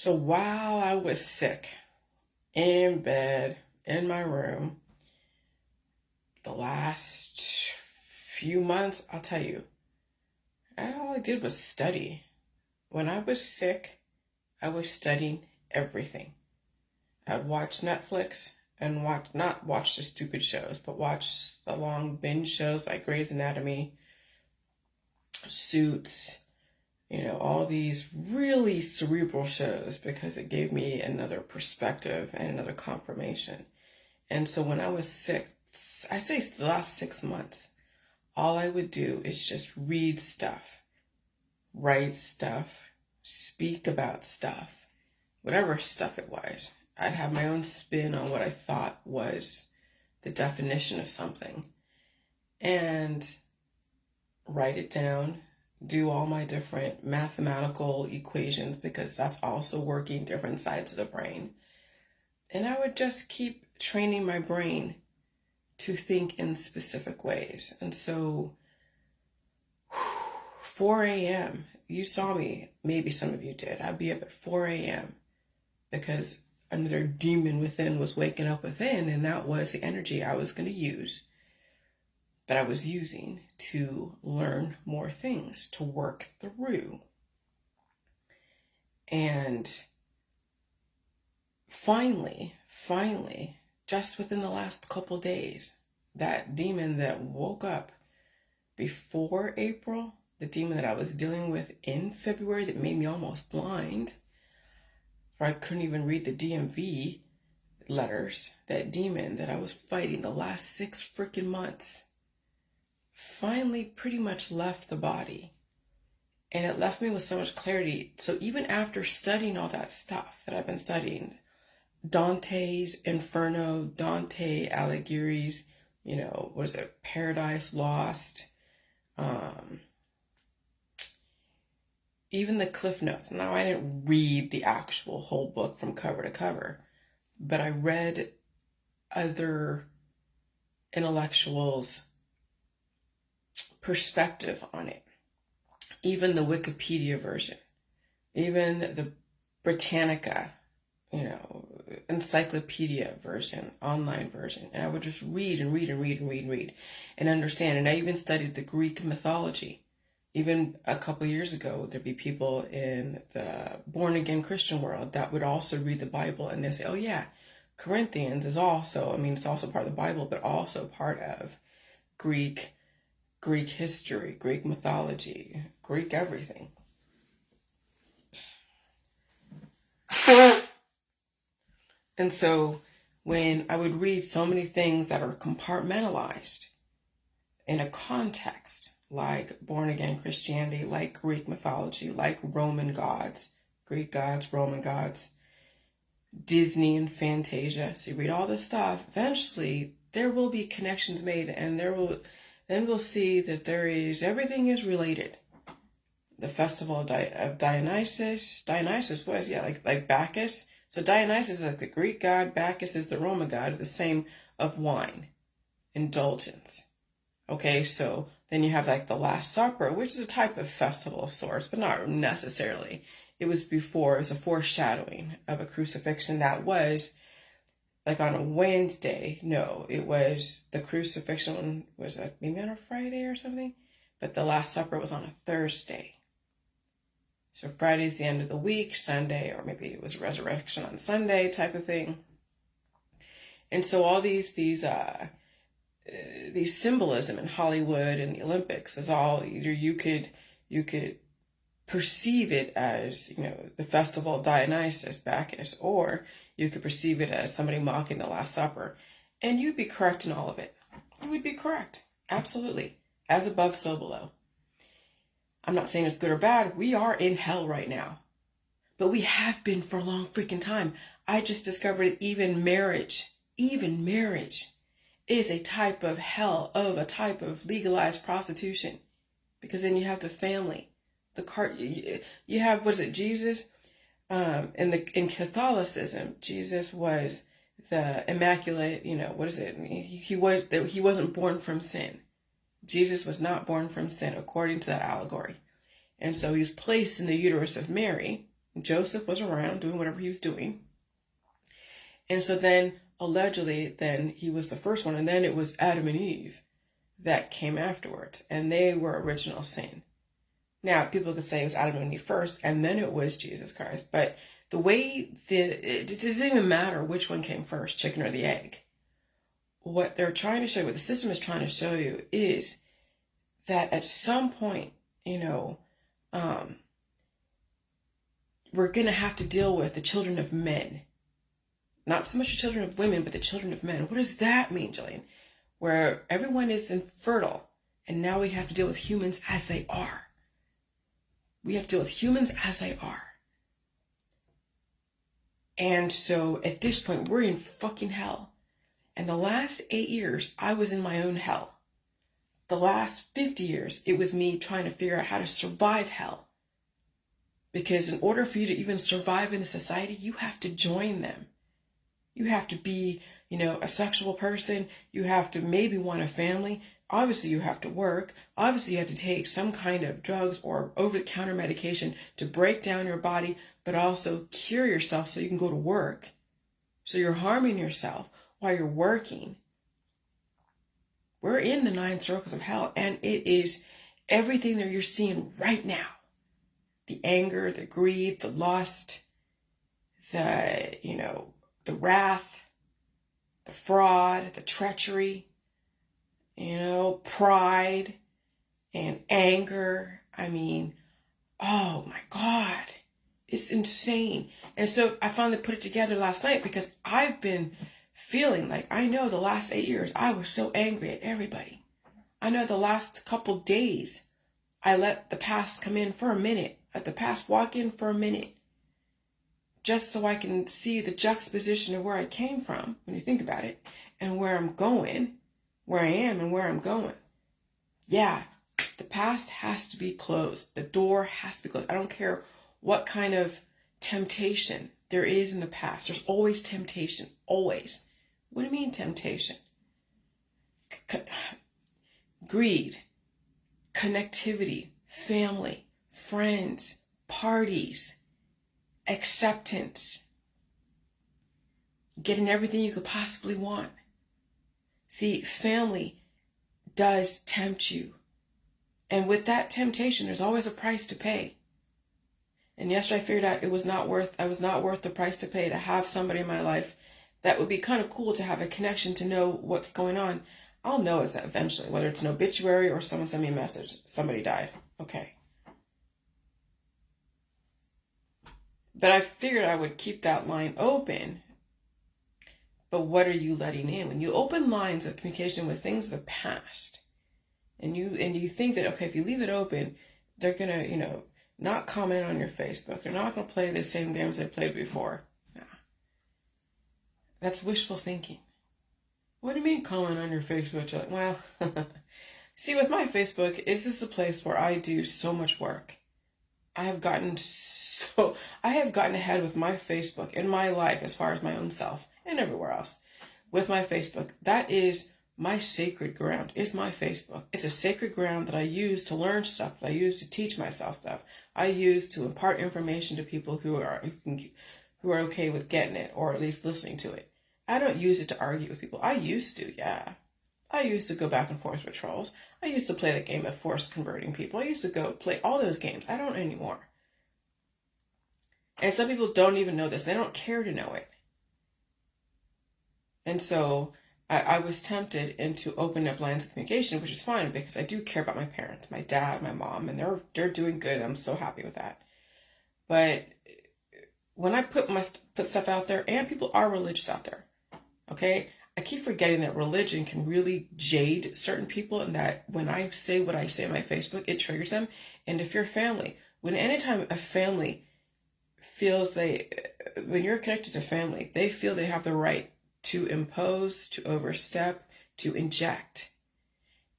So while I was sick, in bed, in my room, the last few months, I'll tell you, all I did was study. When I was sick, I was studying everything. I'd watch Netflix and not watch the stupid shows, but watch the long binge shows like Grey's Anatomy, Suits, all these really cerebral shows because it gave me another perspective and another confirmation. And so when I was sick, I say the last 6 months, all I would do is just read stuff, write stuff, speak about stuff, whatever stuff it was. I'd have my own spin on what I thought was the definition of something and write it down, do all my different mathematical equations because that's also working different sides of the brain. And I would just keep training my brain to think in specific ways. And so 4 a.m., you saw me, maybe some of you did. I'd be up at 4 a.m. because another demon within was waking up within, and that was the energy I was going to use, that I was using to learn more things, to work through. And finally, just within the last couple days, that demon that woke up before April, the demon that I was dealing with in February that made me almost blind, where I couldn't even read the DMV letters, that demon that I was fighting the last 6 freaking months, finally pretty much left the body. And it left me with so much clarity. So even after studying all that stuff that I've been studying, Dante's Inferno, Dante Alighieri's, Paradise Lost, even the Cliff Notes. Now, I didn't read the actual whole book from cover to cover, but I read other intellectuals' perspective on it. Even the Wikipedia version, even the Britannica, encyclopedia version, online version. And I would just read and understand. And I even studied the Greek mythology. Even a couple years ago, there'd be people in the born-again Christian world that would also read the Bible, and they say, oh yeah, Corinthians is also, it's also part of the Bible, but also part of Greek history, Greek mythology, Greek everything. And so when I would read so many things that are compartmentalized in a context, like born-again Christianity, like Greek mythology, like Roman gods, Greek gods, Roman gods, Disney and Fantasia. So you read all this stuff, eventually there will be connections made, and then we'll see that everything is related. The festival of Dionysus was, like Bacchus. So Dionysus is like the Greek god, Bacchus is the Roman god, the same of wine, indulgence. Okay, so then you have like the Last Supper, which is a type of festival of sorts, but not necessarily. It was a foreshadowing of a crucifixion that was like on a Wednesday. No, it was the crucifixion was maybe on a Friday or something, but the Last Supper was on a Thursday. So Friday's the end of the week, Sunday, or maybe it was resurrection on Sunday type of thing. And so all these symbolism in Hollywood and the Olympics is all either you could perceive it as, the festival of Dionysus, Bacchus, or you could perceive it as somebody mocking the Last Supper. And you'd be correct in all of it. You would be correct. Absolutely. As above, so below. I'm not saying it's good or bad. We are in hell right now. But we have been for a long freaking time. I just discovered even marriage is a type of hell, of a type of legalized prostitution. Because then you have the family. You have, Jesus? In Catholicism, Jesus was the immaculate, he wasn't born from sin. Jesus was not born from sin according to that allegory. And so he was placed in the uterus of Mary, Joseph was around doing whatever he was doing. And so then, allegedly, then he was the first one. And then it was Adam and Eve that came afterwards. And they were original sin. Now, people could say it was Adam and Eve first, and then it was Jesus Christ. But the way it doesn't even matter which one came first, chicken or the egg. What they're trying to show you, what the system is trying to show you, is that at some point, we're going to have to deal with the children of men. Not so much the children of women, but the children of men. What does that mean, Jillian? Where everyone is infertile, and now we have to deal with humans as they are. We have to deal with humans as they are. And so at this point, we're in fucking hell. And the last 8 years, I was in my own hell. The last 50 years, it was me trying to figure out how to survive hell. Because in order for you to even survive in a society, you have to join them. You have to be, a sexual person. You have to maybe want a family. Obviously, you have to work. Obviously, you have to take some kind of drugs or over-the-counter medication to break down your body, but also cure yourself so you can go to work. So you're harming yourself while you're working. We're in the 9 circles of hell, and it is everything that you're seeing right now. The anger, the greed, the lust, the wrath, the fraud, the treachery, pride and anger. I mean, oh my God, it's insane. And so I finally put it together last night because I've been feeling like, I know the last 8 years, I was so angry at everybody. I know the last couple days, I let the past come in for a minute, let the past walk in for a minute, just so I can see the juxtaposition of where I came from, when you think about it, and where I'm going, where I am and where I'm going. Yeah, the past has to be closed. The door has to be closed. I don't care what kind of temptation there is in the past. There's always temptation, always. What do you mean temptation? Greed, connectivity, family, friends, parties, acceptance, getting everything you could possibly want. See, family does tempt you. And with that temptation, there's always a price to pay. And yesterday I figured out I was not worth the price to pay to have somebody in my life that would be kind of cool to have a connection to know what's going on. I'll know it eventually, whether it's an obituary or someone send me a message. Somebody died. Okay. But I figured I would keep that line open. But what are you letting in? When you open lines of communication with things of the past, and you think that, okay, if you leave it open, they're going to, not comment on your Facebook. They're not going to play the same games they played before. Nah. That's wishful thinking. What do you mean comment on your Facebook? You're like, well, see, with my Facebook, it's just a place where I do so much work. I have gotten ahead with my Facebook in my life as far as my own self and everywhere else. With my Facebook, that is my sacred ground, is my Facebook. It's a sacred ground that I use to learn stuff, that I use to teach myself stuff. I use to impart information to people who are okay with getting it, or at least listening to it. I don't use it to argue with people. I used to, yeah. I used to go back and forth with trolls. I used to play the game of force converting people. I used to go play all those games. I don't anymore. And some people don't even know this. They don't care to know it. And so I was tempted into opening up lines of communication, which is fine because I do care about my parents, my dad, my mom, and they're doing good. I'm so happy with that. But when I put stuff out there, and people are religious out there, okay? I keep forgetting that religion can really jade certain people, and that when I say what I say on my Facebook, it triggers them. And if you're family, anytime a family feels when you're connected to family, they feel they have the right to impose, to overstep, to inject.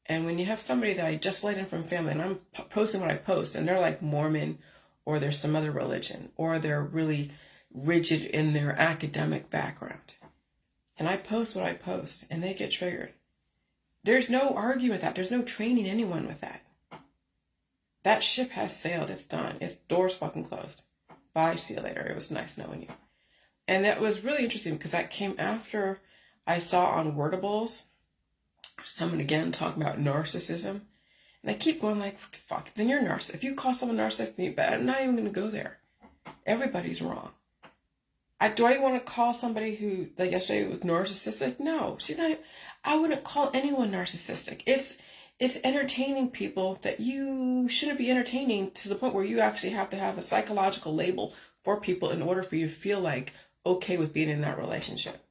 And when you have somebody that I just let in from family, and I'm posting what I post, and they're like Mormon, or they're some other religion, or they're really rigid in their academic background, and I post what I post, and they get triggered. There's no arguing with that. There's no training anyone with that. That ship has sailed. It's done. Its door's fucking closed. Bye, see you later. It was nice knowing you. And that was really interesting because that came after I saw on Wordables someone again talking about narcissism. And I keep going like, what the fuck? Then you're a narcissist. If you call someone narcissistic, but I'm not even going to go there. Everybody's wrong. Do I want to call somebody who, like yesterday, was narcissistic? No, she's not. I wouldn't call anyone narcissistic. It's entertaining people that you shouldn't be entertaining, to the point where you actually have to have a psychological label for people in order for you to feel like okay with being in that relationship.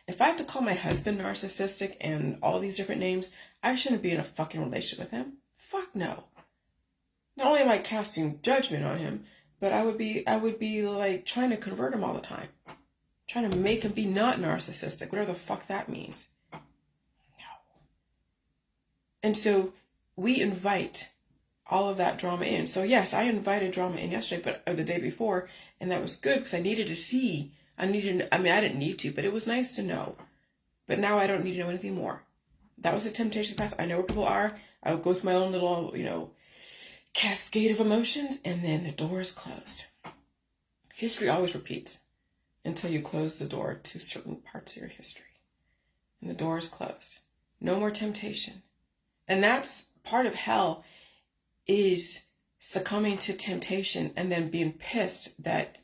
If I have to call my husband narcissistic and all these different names, I shouldn't be in a fucking relationship with him. Fuck no. Not only am I casting judgment on him, but I would be like trying to convert him all the time. Trying to make him be not narcissistic, whatever the fuck that means. No. And so we invite all of that drama in. So yes, I invited drama in yesterday, or the day before, and that was good because I needed to see. I didn't need to, but it was nice to know. But now I don't need to know anything more. That was the temptation past. I know where people are. I would go through my own little, cascade of emotions, and then the door is closed. History always repeats until you close the door to certain parts of your history. And the door is closed. No more temptation. And that's part of hell, is succumbing to temptation and then being pissed that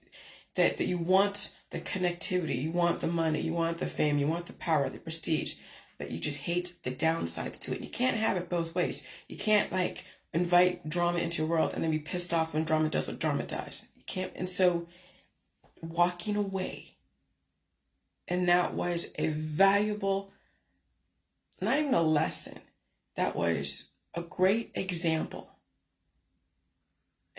you want the connectivity, you want the money, you want the fame, you want the power, the prestige, but you just hate the downsides to it. You can't have it both ways. You can't invite drama into your world and then be pissed off when drama does what drama does. You can't. And so walking away, and that was a valuable, not even a lesson, that was a great example.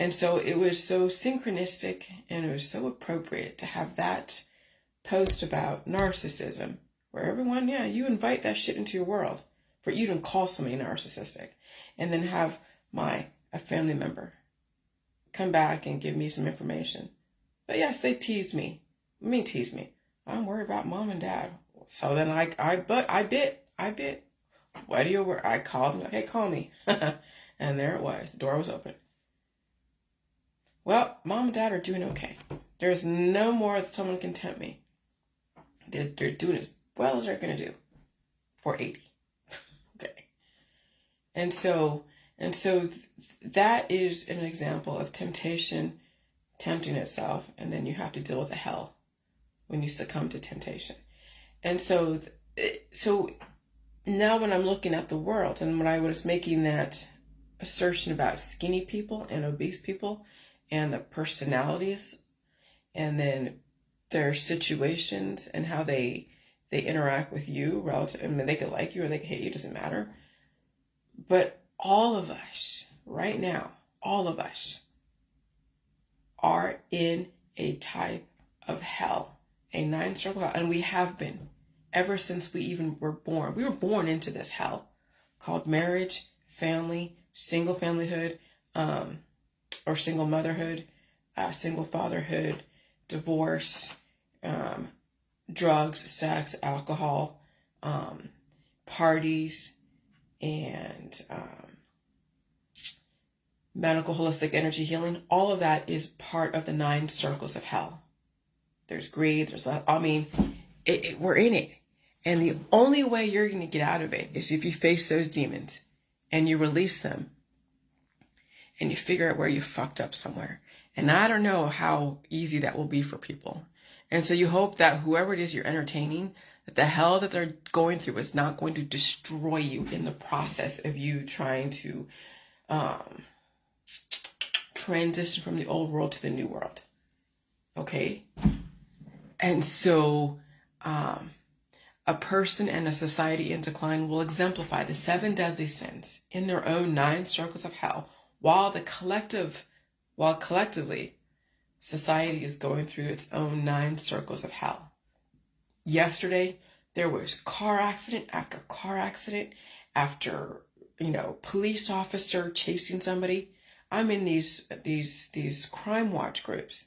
And so it was so synchronistic, and it was so appropriate to have that post about narcissism, where everyone, you invite that shit into your world, for you to call somebody narcissistic, and then have a family member come back and give me some information. But yes, they teased me. Tease me. I'm worried about mom and dad. So then I bit. What do you worry? I called them. Okay, call me. And there it was. The door was open. Well, mom and dad are doing okay. There's no more that someone can tempt me. They're doing as well as they're going to do for 80. Okay. And so that is an example of temptation tempting itself, and then you have to deal with the hell when you succumb to temptation. And so now when I'm looking at the world, and when I was making that assertion about skinny people and obese people and the personalities, and then their situations and how they interact with you relative, they could like you or they could hate you, doesn't matter. But all of us right now, all of us are in a type of hell, a 9-circle hell, and we have been ever since we even were born. We were born into this hell called marriage, family, single familyhood, or single motherhood, single fatherhood, divorce, drugs, sex, alcohol, parties, and medical holistic energy healing. All of that is part of the 9 circles of hell. There's greed, we're in it. And the only way you're going to get out of it is if you face those demons and you release them and you figure out where you fucked up somewhere. And I don't know how easy that will be for people. And so you hope that whoever it is you're entertaining, that the hell that they're going through is not going to destroy you in the process of you trying to transition from the old world to the new world. Okay? And so a person and a society in decline will exemplify the 7 deadly sins in their own 9 circles of hell, while collectively society is going through its own 9 circles of hell. Yesterday, there was car accident after car accident after, police officer chasing somebody. I'm in these crime watch groups,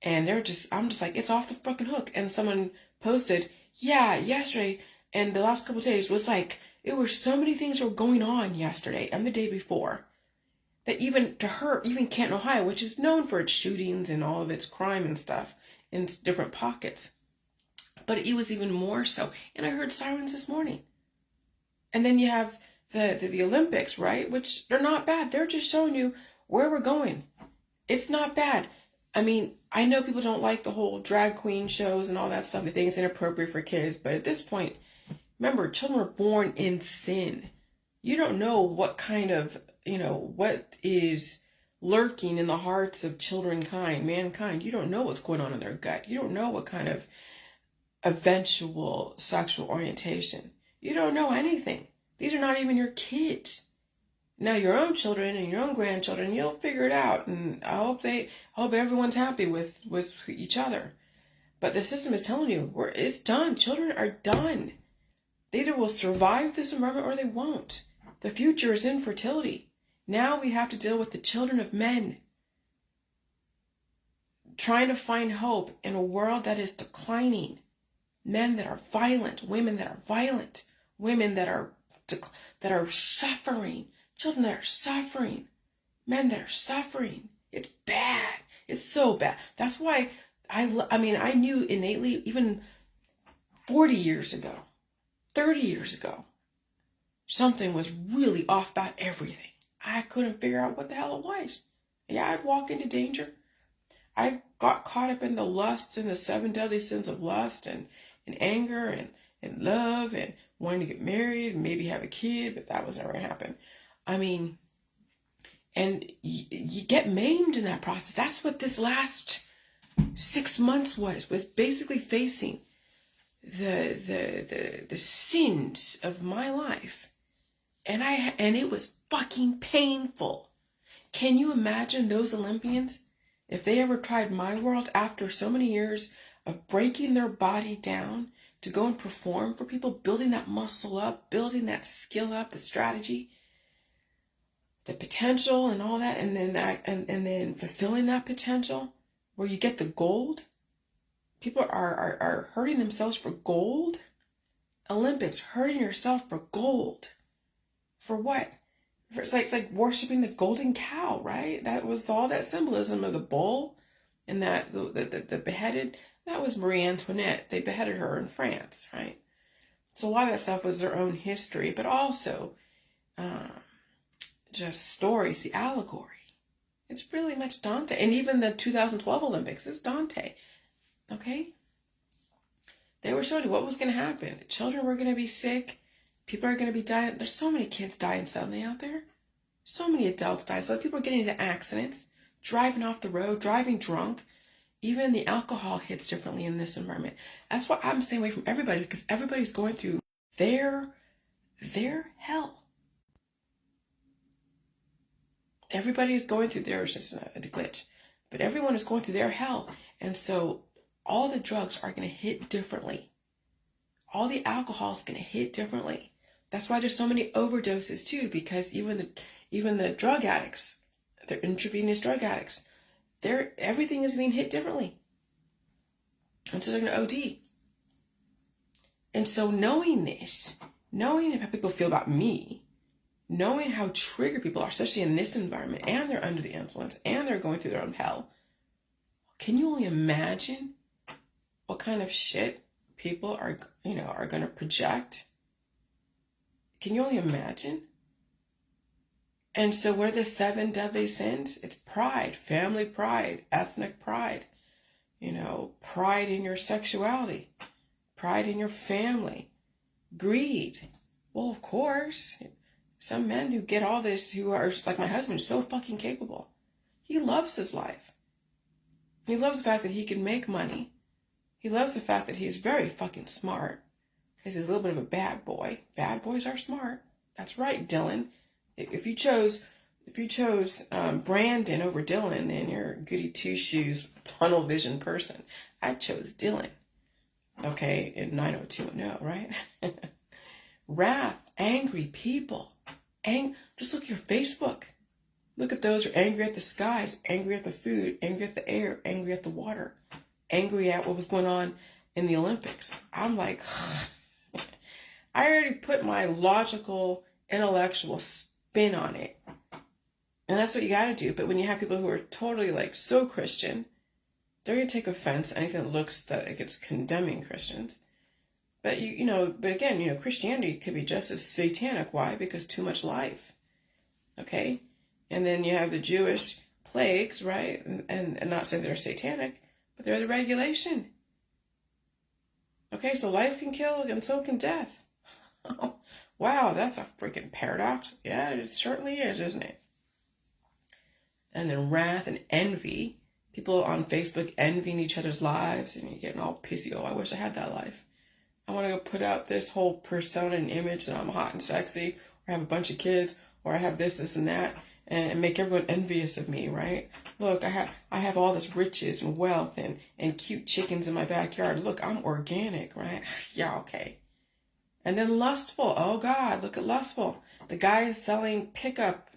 and I'm just like, it's off the fucking hook. And someone posted, yesterday and the last couple of days was like, it were so many things that were going on yesterday and the day before. that even to her, even Canton, Ohio, which is known for its shootings and all of its crime and stuff in different pockets, but it was even more so. And I heard sirens this morning. And then you have the Olympics, right? Which they're not bad. They're just showing you where we're going. It's not bad. I mean, I know people don't like the whole drag queen shows and all that stuff. They think it's inappropriate for kids. But at this point, remember, children are born in sin. You don't know what kind of, what is lurking in the hearts of mankind. You don't know what's going on in their gut. You don't know what kind of eventual sexual orientation. You don't know anything. These are not even your kids. Now your own children and your own grandchildren, you'll figure it out, and I hope everyone's happy with each other. But the system is telling you, it's done. Children are done. They either will survive this environment or they won't. The future is infertility. Now we have to deal with the children of men, trying to find hope in a world that is declining. Men that are violent, women that are violent, women that are suffering, children that are suffering, men that are suffering. It's bad. It's so bad. That's why I knew innately, even 40 years ago, 30 years ago, something was really off about everything. I couldn't figure out what the hell it was. Yeah, I'd walk into danger. I got caught up in the lust and the 7 deadly sins of lust and anger and love and wanting to get married and maybe have a kid, but that was never going to happen. I mean, and you get maimed in that process. That's what this last 6 months was basically facing the sins of my life. And it was fucking painful. Can you imagine those Olympians if they ever tried my world after so many years of breaking their body down to go and perform for people, building that muscle up, building that skill up, the strategy, the potential and all that, and then fulfilling that potential where you get the gold? People are hurting themselves for gold. Olympics, hurting yourself for gold. For what? It's like worshiping the golden cow, right? That was all that symbolism of the bull and that the beheaded. That was Marie Antoinette. They beheaded her in France, right? So a lot of that stuff was their own history, but also just stories, the allegory. It's really much Dante. And even the 2012 Olympics is Dante, okay? They were showing you what was going to happen. The children were going to be sick. People are going to be dying. There's so many kids dying suddenly out there. So many adults dying. So people are getting into accidents, driving off the road, driving drunk. Even the alcohol hits differently in this environment. That's why I'm staying away from everybody, because everybody's going through their hell. Everybody is going through theirs. It's a glitch. But everyone is going through their hell. And so all the drugs are going to hit differently. All the alcohol is going to hit differently. That's why there's so many overdoses too, because even the drug addicts, the intravenous drug addicts, everything is being hit differently. And so they're going to OD. And so knowing this, knowing how people feel about me, knowing how triggered people are, especially in this environment, and they're under the influence, and they're going through their own hell, can you only imagine what kind of shit people are going to project? Can you only imagine? And so what are the 7 deadly sins? It's pride, family pride, ethnic pride, pride in your sexuality, pride in your family, greed. Well, of course, some men who get all this, who are like my husband, so fucking capable. He loves his life. He loves the fact that he can make money. He loves the fact that he's very fucking smart, because he's a little bit of a bad boy. Bad boys are smart. That's right, Dylan. If you chose Brandon over Dylan, then you're a goody two-shoes, tunnel vision person. I chose Dylan. Okay, in 90210, right? Wrath, angry people. Just look at your Facebook. Look at those who are angry at the skies, angry at the food, angry at the air, angry at the water, angry at what was going on in the Olympics. I'm like, I already put my logical, intellectual spin on it. And that's what you got to do. But when you have people who are totally like so Christian, they're going to take offense to anything that looks like it's condemning Christians. But but again, Christianity could be just as satanic. Why? Because too much life. Okay? And then you have the Jewish plagues, right? And not saying they're satanic, but they're the regulation. Okay, so life can kill and so can death. Wow, that's a freaking paradox. Yeah, it certainly is, isn't it? And then wrath and envy. People on Facebook envying each other's lives, and you're getting all pissy. Oh, I wish I had that life. I want to go put out this whole persona and image that I'm hot and sexy, or I have a bunch of kids, or I have this and that, and make everyone envious of me, right? Look, I have all this riches and wealth and cute chickens in my backyard. Look, I'm organic, right? Yeah, okay. And then lustful. Oh God, look at lustful. The guy is selling pickup,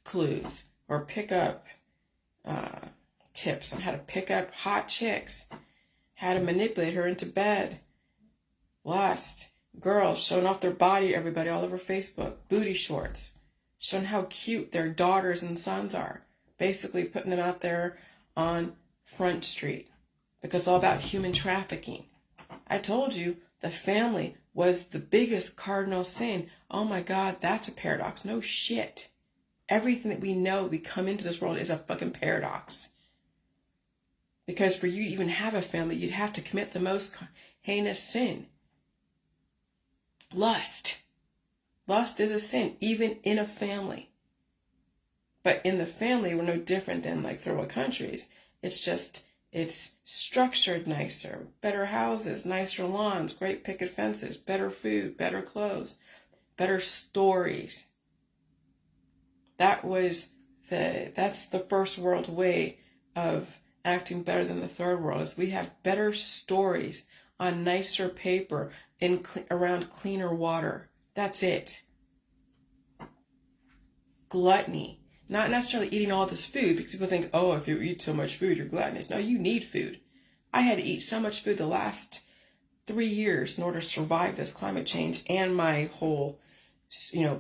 clues or pickup tips on how to pick up hot chicks, how to manipulate her into bed. Lust. Girls showing off their body to everybody all over Facebook. Booty shorts. Showing how cute their daughters and sons are. Basically putting them out there on Front Street. Because it's all about human trafficking. I told you the family was the biggest cardinal sin. Oh my God, that's a paradox. No shit. Everything that we know we come into this world is a fucking paradox. Because for you to even have a family, you'd have to commit the most heinous sin. Lust. Lust is a sin, even in a family. But in the family, we're no different than like third world countries. It's structured nicer, better houses, nicer lawns, great picket fences, better food, better clothes, better stories. That's the first world way of acting better than the third world, is we have better stories on nicer paper around cleaner water. That's it. Gluttony. Not necessarily eating all this food, because people think, oh, if you eat so much food, you're gluttonous. No, you need food. I had to eat so much food the last 3 years in order to survive this climate change and my whole,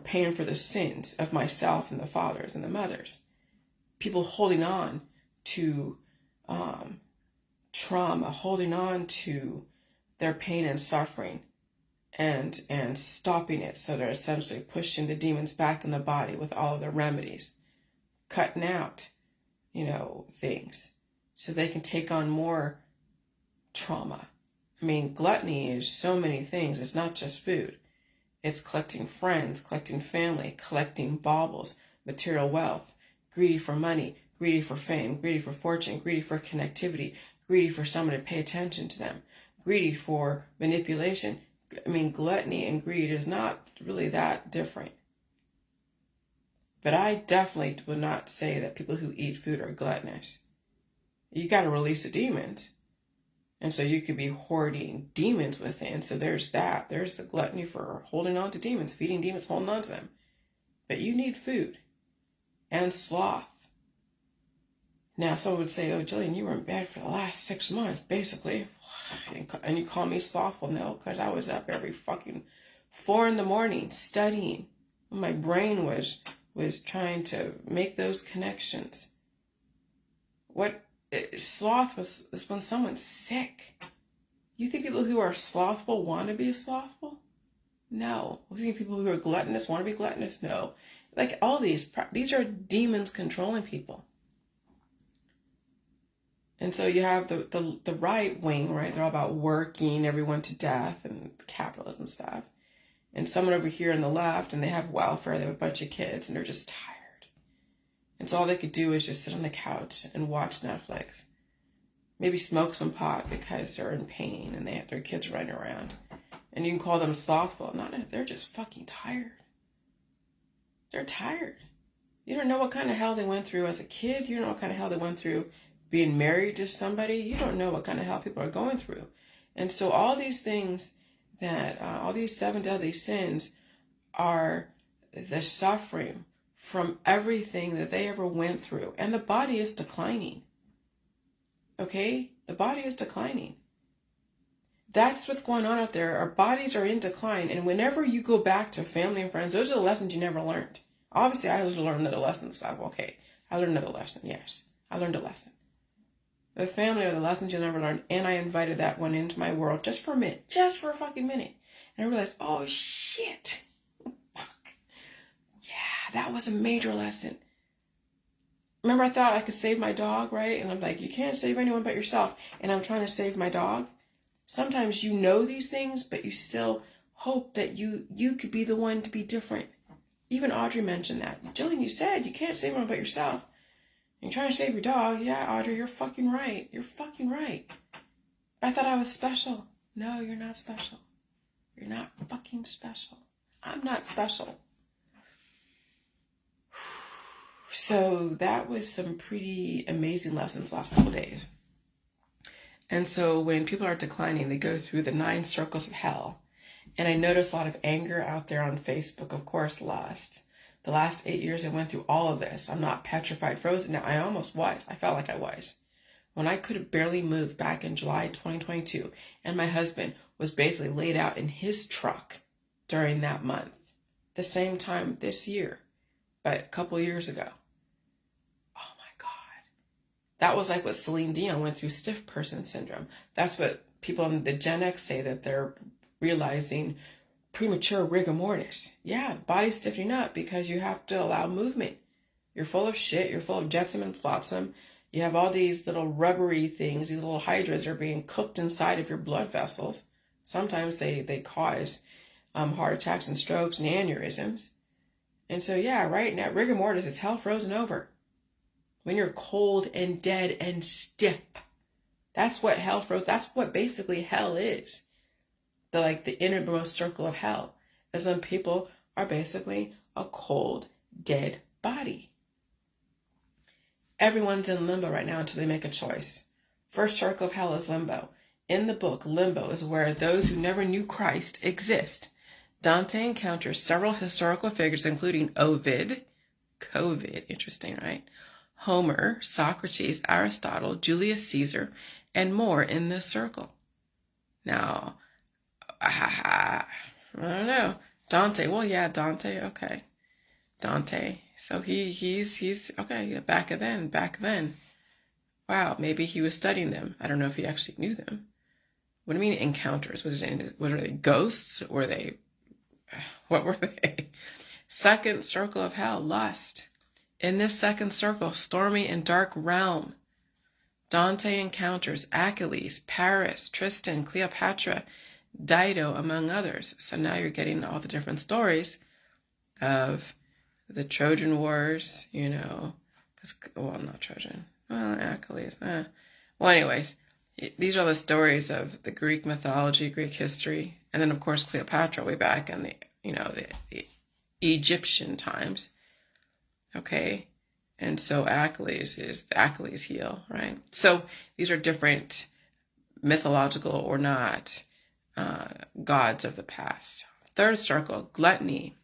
paying for the sins of myself and the fathers and the mothers. People holding on to trauma, holding on to their pain and suffering, and stopping it. So they're essentially pushing the demons back in the body with all of their remedies, cutting out, things so they can take on more trauma. I mean, gluttony is so many things. It's not just food. It's collecting friends, collecting family, collecting baubles, material wealth, greedy for money, greedy for fame, greedy for fortune, greedy for connectivity, greedy for someone to pay attention to them, greedy for manipulation. I mean, gluttony and greed is not really that different. But I definitely would not say that people who eat food are gluttonous. You got to release the demons. And so you could be hoarding demons within. So there's that. There's the gluttony for holding on to demons, feeding demons, holding on to them. But you need food and sloth. Now, someone would say, oh, Jillian, you were in bed for the last 6 months, basically. And you call me slothful? No, because I was up every fucking 4 a.m. studying. My brain was trying to make those connections. Sloth is when someone's sick. You think people who are slothful want to be slothful? No. You think people who are gluttonous want to be gluttonous? No. Like all these are demons controlling people. And so you have the right wing, right? They're all about working everyone to death and capitalism stuff. And someone over here on the left, and they have welfare, they have a bunch of kids, and they're just tired. And so all they could do is just sit on the couch and watch Netflix. Maybe smoke some pot because they're in pain and they have their kids running around. And you can call them slothful. They're just fucking tired. They're tired. You don't know what kind of hell they went through as a kid. You don't know what kind of hell they went through being married to somebody. You don't know what kind of hell people are going through. And so all these things all these 7 deadly sins are the suffering from everything that they ever went through. And the body is declining. Okay? The body is declining. That's what's going on out there. Our bodies are in decline. And whenever you go back to family and friends, those are the lessons you never learned. Obviously, I learned another lesson. So okay, I learned another lesson. Yes, I learned a lesson. The family are the lessons you'll never learn. And I invited that one into my world just for a minute. Just for a fucking minute. And I realized, oh shit. Fuck. Yeah, that was a major lesson. Remember I thought I could save my dog, right? And I'm like, you can't save anyone but yourself. And I'm trying to save my dog. Sometimes you know these things, but you still hope that you could be the one to be different. Even Audrey mentioned that. Jillian, you said you can't save anyone but yourself. You're trying to save your dog. Yeah, Audrey, you're fucking right. You're fucking right. I thought I was special. No, you're not special. You're not fucking special. I'm not special. So that was some pretty amazing lessons last couple days. And so when people are declining, they go through the 9 circles of hell. And I notice a lot of anger out there on Facebook, of course, lust. The last 8 years I went through all of this. I'm not petrified, frozen. Now, I almost was. I felt like I was. When I could have barely moved back in July 2022, and my husband was basically laid out in his truck during that month. The same time this year, but a couple years ago. Oh my God. That was like what Celine Dion went through, stiff person syndrome. That's what people in the Gen X say, that they're realizing premature rigor mortis. Yeah, body's stiffening up because you have to allow movement. You're full of shit. You're full of jetsam and flotsam. You have all these little rubbery things, these little hydras are being cooked inside of your blood vessels. Sometimes they cause heart attacks and strokes and aneurysms. And so, yeah, right now, rigor mortis is hell frozen over. When you're cold and dead and stiff. That's what hell froze. That's what basically hell is. The innermost circle of hell is when people are basically a cold, dead body. Everyone's in limbo right now until they make a choice. First circle of hell is limbo. In the book, limbo is where those who never knew Christ exist. Dante encounters several historical figures, including Ovid, COVID, interesting, right? Homer, Socrates, Aristotle, Julius Caesar, and more in this circle. Now, I don't know. Dante, well, yeah, Dante, okay. Dante, so he's okay, back then. Wow, maybe he was studying them. I don't know if he actually knew them. What do you mean encounters? Were they ghosts? What were they? Second circle of hell, lust. In this second circle, stormy and dark realm, Dante encounters Achilles, Paris, Tristan, Cleopatra, Dido, among others. So now you're getting all the different stories of the Trojan Wars, not Trojan. Well, Achilles. Well, anyways, these are the stories of the Greek mythology, Greek history, and then of course Cleopatra way back in the Egyptian times. Okay, and so Achilles is the Achilles heel, right? So these are different mythological or not gods of the past. Third circle, gluttony.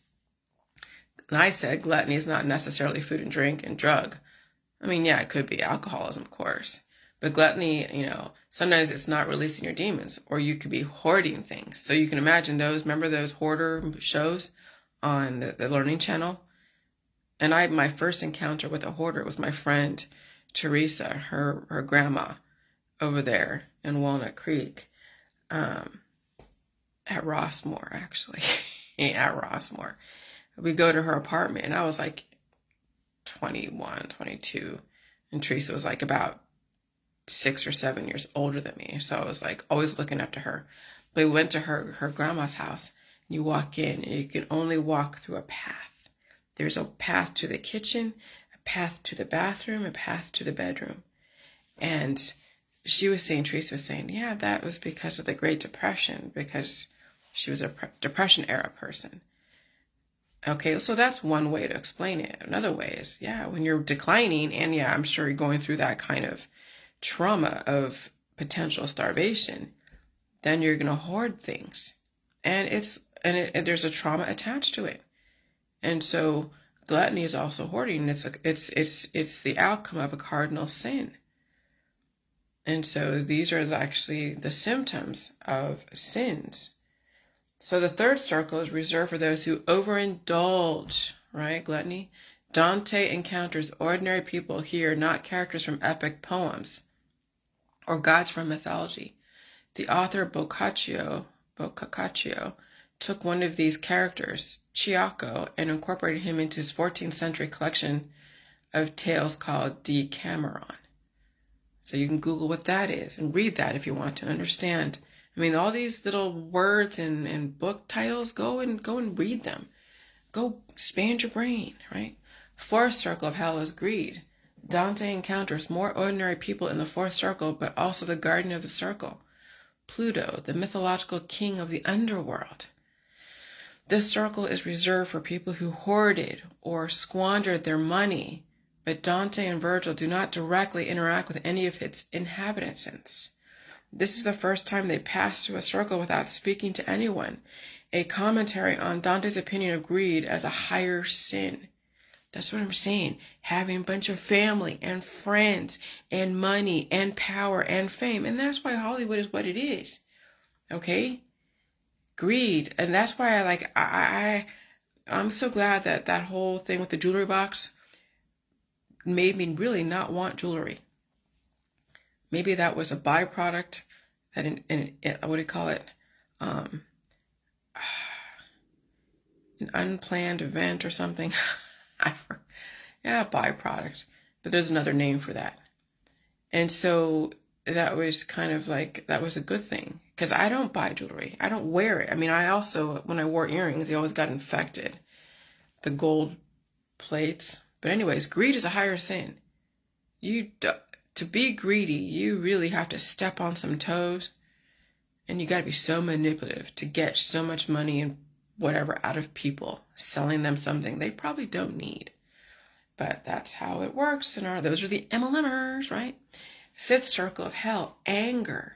And I said gluttony is not necessarily food and drink and drug. I mean, yeah, it could be alcoholism, of course. But gluttony, sometimes it's not releasing your demons, or you could be hoarding things. So you can imagine remember those hoarder shows on the Learning Channel? And my first encounter with a hoarder was my friend Teresa, her grandma over there in Walnut Creek, at Rossmore, actually. At Rossmore. We go to her apartment, and I was like 21, 22, and Teresa was like about 6 or 7 years older than me. So I was like always looking up to her. But we went to her grandma's house, and you walk in, and you can only walk through a path. There's a path to the kitchen, a path to the bathroom, a path to the bedroom. And Teresa was saying, yeah, that was because of the Great Depression, because she was a Depression era person. Okay, so that's one way to explain it. Another way is, when you're declining, and I'm sure you're going through that kind of trauma of potential starvation, then you're going to hoard things. And there's a trauma attached to it. And so gluttony is also hoarding. It's the outcome of a cardinal sin. And so these are actually the symptoms of sins. So the third circle is reserved for those who overindulge. right? Gluttony. Dante encounters ordinary people here, not characters from epic poems or gods from mythology. The author Boccaccio took one of these characters, Ciacco, and incorporated him into his 14th century collection of tales called Decameron. So you can Google what that is and read that if you want to understand. I mean, all these little words and book titles, go and read them. Go expand your brain, right? Fourth circle of hell is greed. Dante encounters more ordinary people in the fourth circle, but also the guardian of the circle, Pluto, the mythological king of the underworld. This circle is reserved for people who hoarded or squandered their money, but Dante and Virgil do not directly interact with any of its inhabitants. This is the first time they pass through a circle without speaking to anyone. A commentary on Dante's opinion of greed as a higher sin. That's what I'm saying. Having a bunch of family and friends and money and power and fame. And that's why Hollywood is what it is. Okay? Greed. And that's why I'm so glad that that whole thing with the jewelry box made me really not want jewelry. Maybe that was a byproduct that what do you call it? An unplanned event or something. Yeah, byproduct. But there's another name for that. And so that was kind of like, that was a good thing. Because I don't buy jewelry. I don't wear it. I mean, I also, when I wore earrings, they always got infected. The gold plates. But anyways, greed is a higher sin. To be greedy, you really have to step on some toes. And you got to be so manipulative to get so much money and whatever out of people, selling them something they probably don't need. But that's how it works. And those are the MLMers, right? Fifth circle of hell, anger.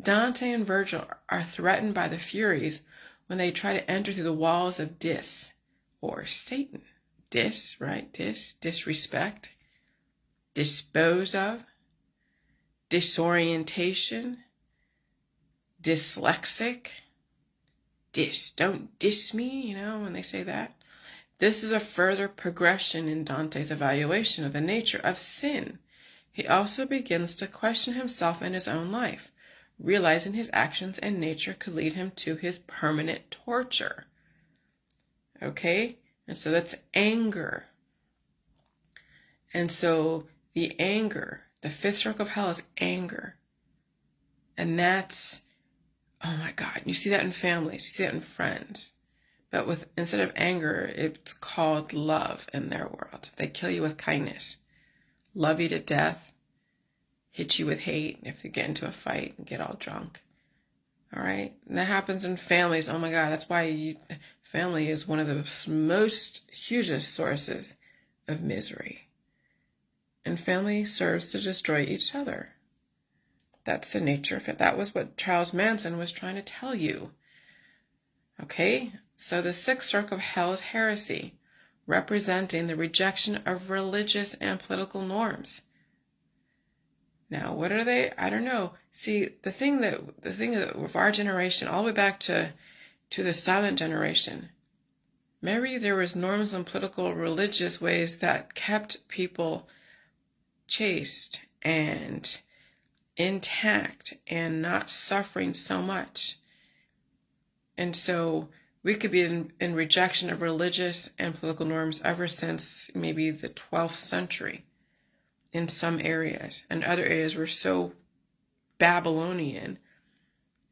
Dante and Virgil are threatened by the Furies when they try to enter through the walls of Dis, or Satan. Dis, right? Disrespect. Dispose of. Disorientation. Dyslexic. Don't diss me, when they say that. This is a further progression in Dante's evaluation of the nature of sin. He also begins to question himself and his own life, realizing his actions and nature could lead him to his permanent torture. Okay? And so that's anger. And so the anger, the fifth circle of hell is anger. And that's, oh my God, you see that in families, you see that in friends. But instead of anger, it's called love in their world. They kill you with kindness, love you to death, hit you with hate if you get into a fight and get all drunk. All right? And that happens in families. Oh my God, that's why family is one of the most hugest sources of misery. And family serves to destroy each other. That's the nature of it. That was what Charles Manson was trying to tell you. Okay? So the sixth circle of hell is heresy, representing the rejection of religious and political norms. Now, what are they? I don't know. See, the thing that with our generation, all the way back to the silent generation, maybe there was norms and political religious ways that kept people chaste and intact and not suffering so much. And so we could be in rejection of religious and political norms ever since maybe the 12th century in some areas. And other areas were so Babylonian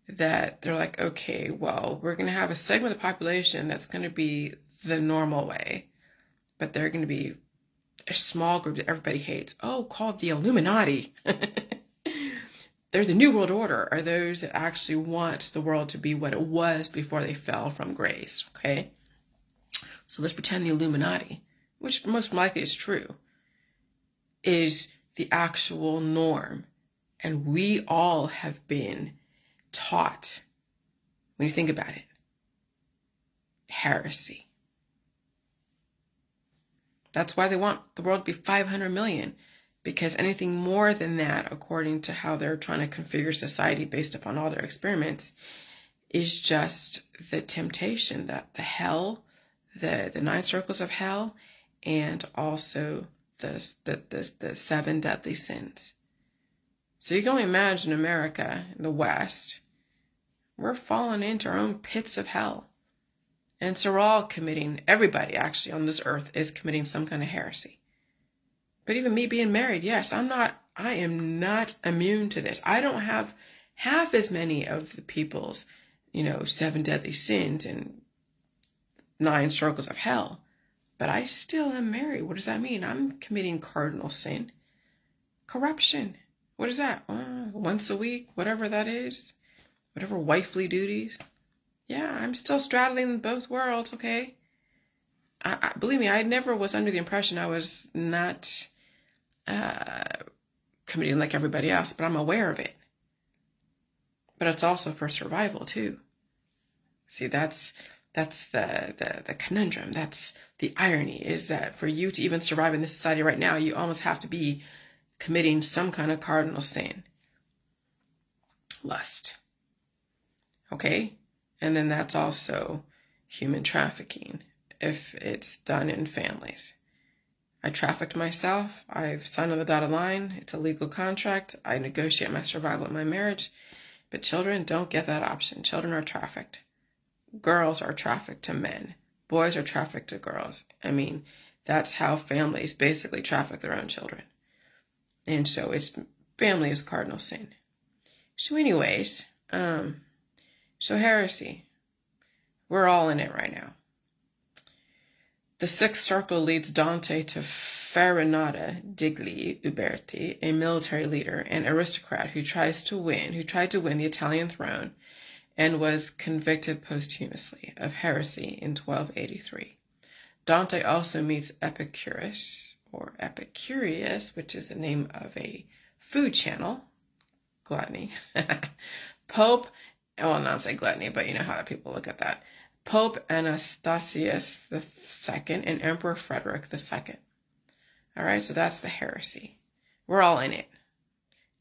that they're like, okay, well, we're going to have a segment of the population that's going to be the normal way, but they're going to be a small group that everybody hates. Oh, called the Illuminati. They're the New World Order, are those that actually want the world to be what it was before they fell from grace, okay? So let's pretend the Illuminati, which most likely is true, is the actual norm. And we all have been taught, when you think about it, heresy. That's why they want the world to be 500 million. Because anything more than that, according to how they're trying to configure society based upon all their experiments, is just the temptation, that the hell the 9 circles of hell, and also the 7 deadly sins. So you can only imagine America, the West, we're falling into our own pits of hell. And so we're all committing, everybody actually on this earth is committing some kind of heresy. But even me being married, yes, I am not immune to this. I don't have half as many of the people's, 7 deadly sins and 9 circles of hell. But I still am married. What does that mean? I'm committing cardinal sin. Corruption. What is that? Once a week, whatever that is. Whatever wifely duties. Yeah, I'm still straddling both worlds, okay? Believe me, I never was under the impression I was not committing like everybody else, but I'm aware of it. But it's also for survival, too. See, that's the conundrum. That's the irony, is that for you to even survive in this society right now, you almost have to be committing some kind of cardinal sin. Lust. Okay? And then that's also human trafficking, if it's done in families. I trafficked myself. I've signed on the dotted line. It's a legal contract. I negotiate my survival in my marriage. But children don't get that option. Children are trafficked. Girls are trafficked to men. Boys are trafficked to girls. I mean, that's how families basically traffic their own children. And so family is cardinal sin. So anyways, so heresy. We're all in it right now. The 6th circle leads Dante to Farinata degli Uberti, a military leader and aristocrat who tried to win the Italian throne and was convicted posthumously of heresy in 1283. Dante also meets Epicurus, which is the name of a food channel, gluttony. Pope, well, not say gluttony, but you know how people look at that. Pope Anastasius II and Emperor Frederick II. All right, so that's the heresy. We're all in it.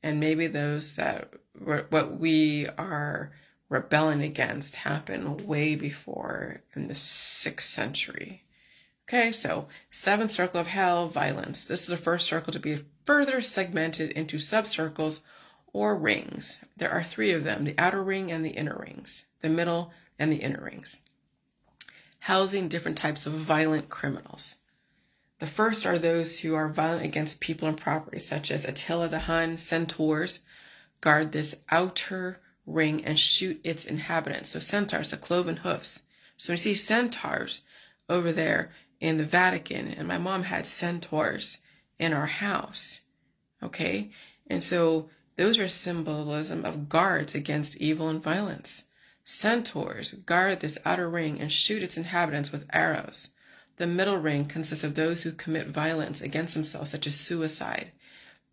And maybe those what we are rebelling against happened way before in the 6th century. Okay, so 7th circle of hell, violence. This is the first circle to be further segmented into subcircles or rings. There are 3 of them, the outer ring and the inner rings, the middle and the inner rings, housing different types of violent criminals. The first are those who are violent against people and property, such as Attila the Hun. Centaurs guard this outer ring and shoot its inhabitants. So centaurs, the cloven hoofs. So we see centaurs over there in the Vatican, and my mom had centaurs in our house. Okay? And so those are symbolism of guards against evil and violence. Centaurs guard this outer ring and shoot its inhabitants with arrows. The middle ring consists of those who commit violence against themselves, such as suicide.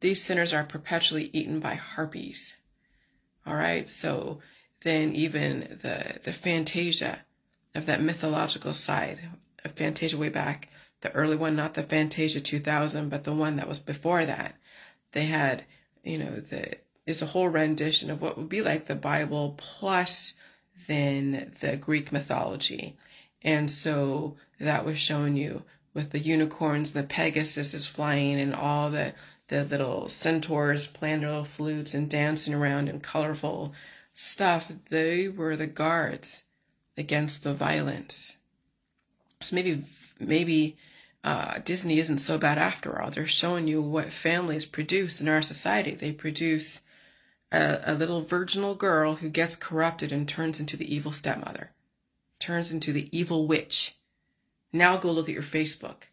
These sinners are perpetually eaten by harpies. All right, so then even the Fantasia of that mythological side of Fantasia way back, the early one, not the Fantasia 2000, but the one that was before that, they had, there's a whole rendition of what would be like the Bible plus then the Greek mythology. And so that was showing you with the unicorns, the Pegasus is flying, and all the little centaurs playing their little flutes and dancing around in colorful stuff. They were the guards against the violence. So maybe Disney isn't so bad after all. They're showing you what families produce in our society. They produce a little virginal girl who gets corrupted and turns into the evil stepmother. Turns into the evil witch. Now go look at your Facebook.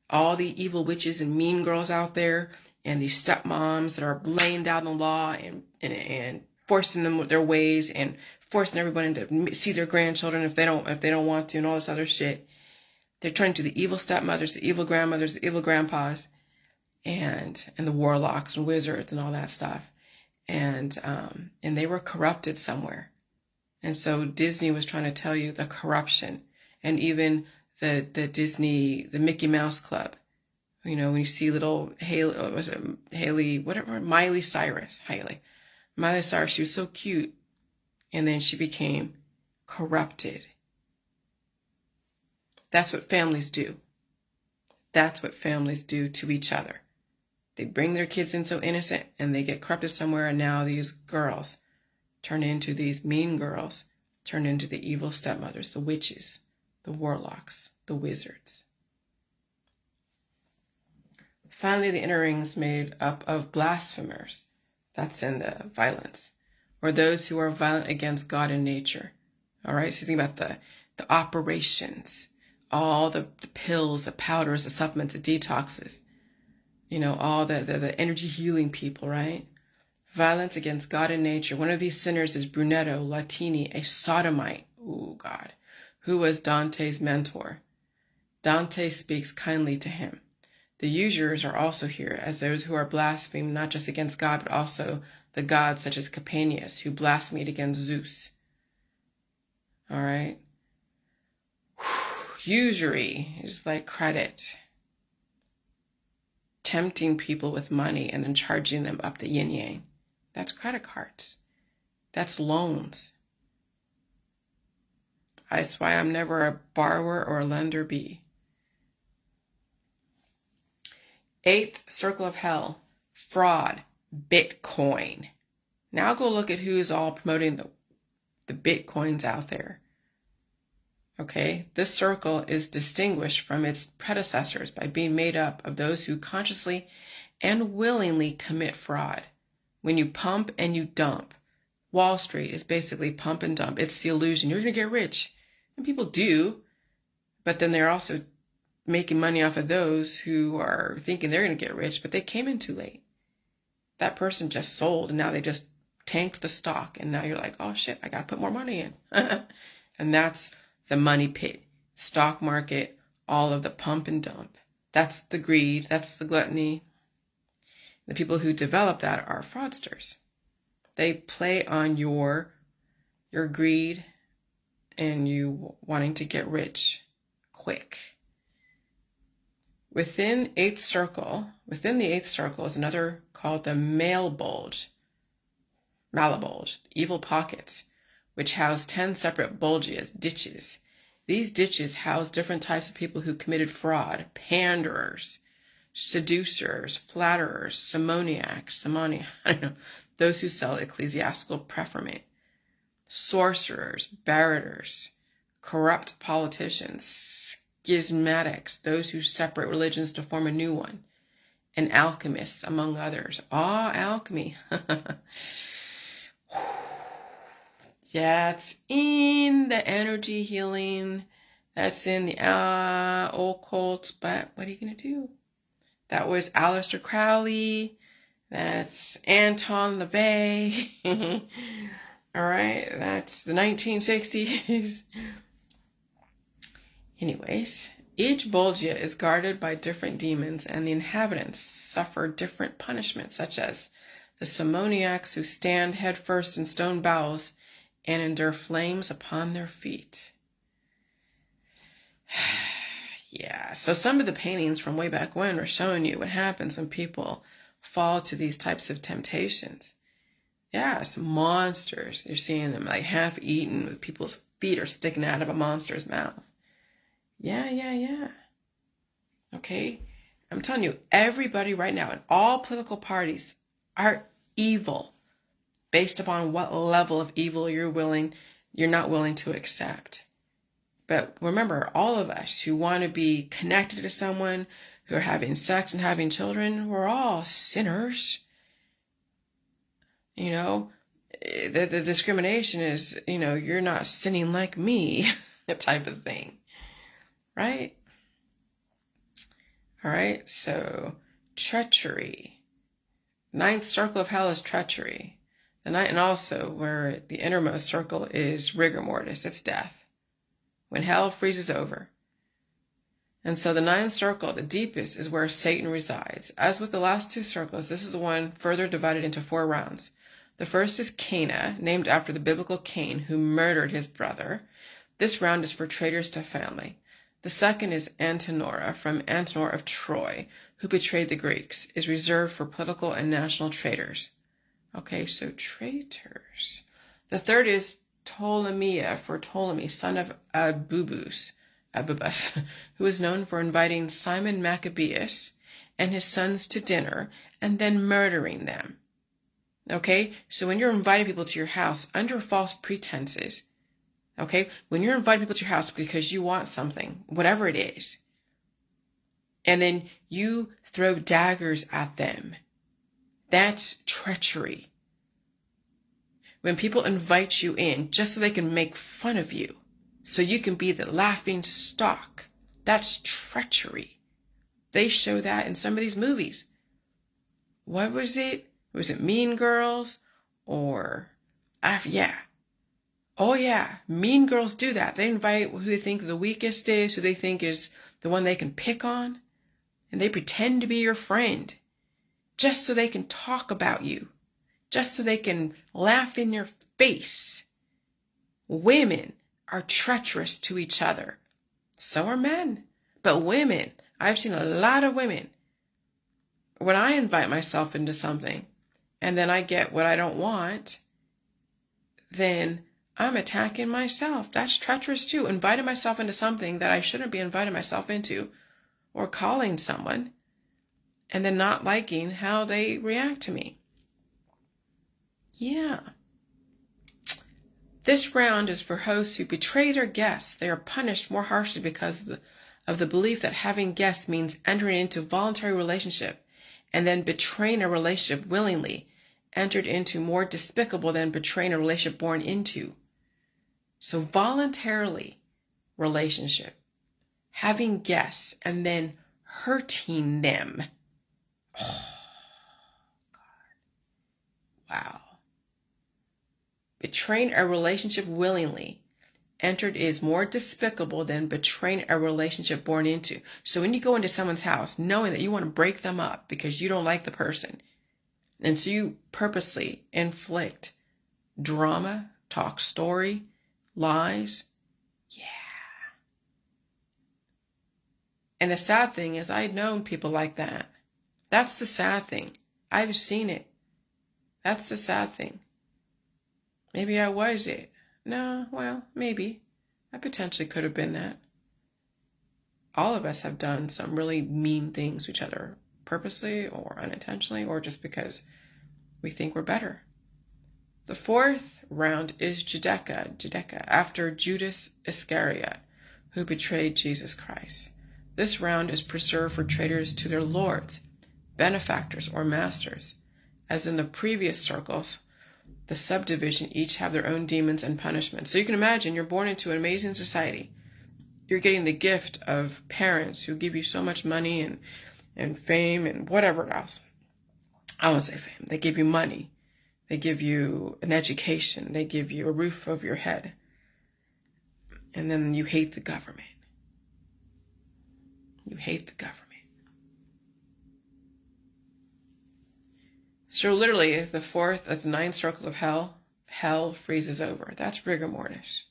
All the evil witches and mean girls out there, and these stepmoms that are laying down the law and forcing them their ways and forcing everybody to see their grandchildren if they don't want to, and all this other shit. They're turning to the evil stepmothers, the evil grandmothers, the evil grandpas, and the warlocks and wizards and all that stuff. And they were corrupted somewhere. And so Disney was trying to tell you the corruption, and even the Disney, the Mickey Mouse Club. When you see little Miley Cyrus, she was so cute, and then she became corrupted. That's what families do. That's what families do to each other. They bring their kids in so innocent and they get corrupted somewhere, and now these girls turn into these mean girls, turn into the evil stepmothers, the witches, the warlocks, the wizards. Finally, the inner ring is made up of blasphemers. That's in the violence. Or those who are violent against God and nature. All right, so think about the operations, all the pills, the powders, the supplements, the detoxes, all the energy healing people, right? Violence against God and nature. One of these sinners is Brunetto Latini, a sodomite, God, who was Dante's mentor. Dante speaks kindly to him. The usurers are also here as those who are blaspheming not just against God, but also the gods such as Capaneus, who blasphemed against Zeus. All right. Usury is like credit. Tempting people with money and then charging them up the yin-yang. That's credit cards. That's loans. That's why I'm never a borrower or a lender bee. 8th circle of hell, fraud, Bitcoin. Now go look at who's all promoting the Bitcoins out there. Okay, this circle is distinguished from its predecessors by being made up of those who consciously and willingly commit fraud. When you pump and you dump, Wall Street is basically pump and dump. It's the illusion. You're going to get rich. And people do, but then they're also making money off of those who are thinking they're going to get rich, but they came in too late. That person just sold, and now they just tanked the stock, and now you're like, oh shit, I got to put more money in. And that's the money pit, stock market, all of the pump and dump. That's the greed, that's the gluttony. The people who develop that are fraudsters. They play on your greed and you wanting to get rich quick. Within the 8th circle is another called the malebulge, evil pockets, which house 10 separate bulges, ditches. These ditches house different types of people who committed fraud, panderers, seducers, flatterers, simoniacs, those who sell ecclesiastical preferment, sorcerers, barrators, corrupt politicians, schismatics, those who separate religions to form a new one, and alchemists, among others. Alchemy. That's in the energy healing. That's in the occult. But what are you going to do? That was Aleister Crowley. That's Anton LaVey. All right. That's the 1960s. Anyways, each Bolgia is guarded by different demons, and the inhabitants suffer different punishments, such as the simoniacs who stand headfirst in stone bowels and endure flames upon their feet. Yeah, so some of the paintings from way back when are showing you what happens when people fall to these types of temptations. Yeah, some monsters. You're seeing them like half eaten with people's feet are sticking out of a monster's mouth. Yeah. Okay? I'm telling you, everybody right now in all political parties are evil based upon what level of evil you're not willing to accept. But remember, all of us who want to be connected to someone, who are having sex and having children, we're all sinners. The discrimination is, you're not sinning like me, type of thing. Right? All right, so treachery. 9th circle of hell is treachery. And also where the innermost circle is rigor mortis, it's death. When hell freezes over. And so the 9th circle, the deepest, is where Satan resides. As with the last 2 circles, this is the one further divided into 4 rounds. The first is Cana, named after the biblical Cain, who murdered his brother. This round is for traitors to family. The second is Antenora, from Antenor of Troy, who betrayed the Greeks, is reserved for political and national traitors. Okay, so traitors. The third is Ptolemia, for Ptolemy, son of Abubus, Abibus, who is known for inviting Simon Maccabeus and his sons to dinner and then murdering them. Okay, so when you're inviting people to your house under false pretenses, okay, when you're inviting people to your house because you want something, whatever it is, and then you throw daggers at them, that's treachery. When people invite you in just so they can make fun of you, so you can be the laughing stock, that's treachery. They show that in some of these movies. What was it? Was it Mean Girls? Or, yeah. Oh yeah, Mean Girls do that. They invite who they think the weakest is, who they think is the one they can pick on, and they pretend to be your friend just so they can talk about you, just so they can laugh in your face. Women are treacherous to each other. So are men. But women, I've seen a lot of women, when I invite myself into something and then I get what I don't want, then I'm attacking myself. That's treacherous too. Inviting myself into something that I shouldn't be inviting myself into, or calling someone and then not liking how they react to me. Yeah. This round is for hosts who betray their guests. They are punished more harshly because of the belief that having guests means entering into a voluntary relationship, and then betraying a relationship willingly, entered into, more despicable than betraying a relationship born into. So voluntarily relationship, having guests, and then hurting them. Oh, God. Wow. Betraying a relationship willingly entered is more despicable than betraying a relationship born into. So when you go into someone's house knowing that you want to break them up because you don't like the person, and so you purposely inflict drama, talk story, lies, yeah. And the sad thing is I've known people like that. That's the sad thing. I've seen it. That's the sad thing. Maybe I was it. No, well, maybe. I potentially could have been that. All of us have done some really mean things to each other, purposely or unintentionally, or just because we think we're better. The fourth round is Judecca, after Judas Iscariot, who betrayed Jesus Christ. This round is preserved for traitors to their lords, benefactors, or masters. As in the previous circles, the subdivision each have their own demons and punishments. So you can imagine you're born into an amazing society. You're getting the gift of parents who give you so much money and fame and whatever else. I won't say fame. They give you money. They give you an education. They give you a roof over your head. And then you hate the government. You hate the government. So literally, the fourth of the ninth circle of hell freezes over. That's rigor mortis.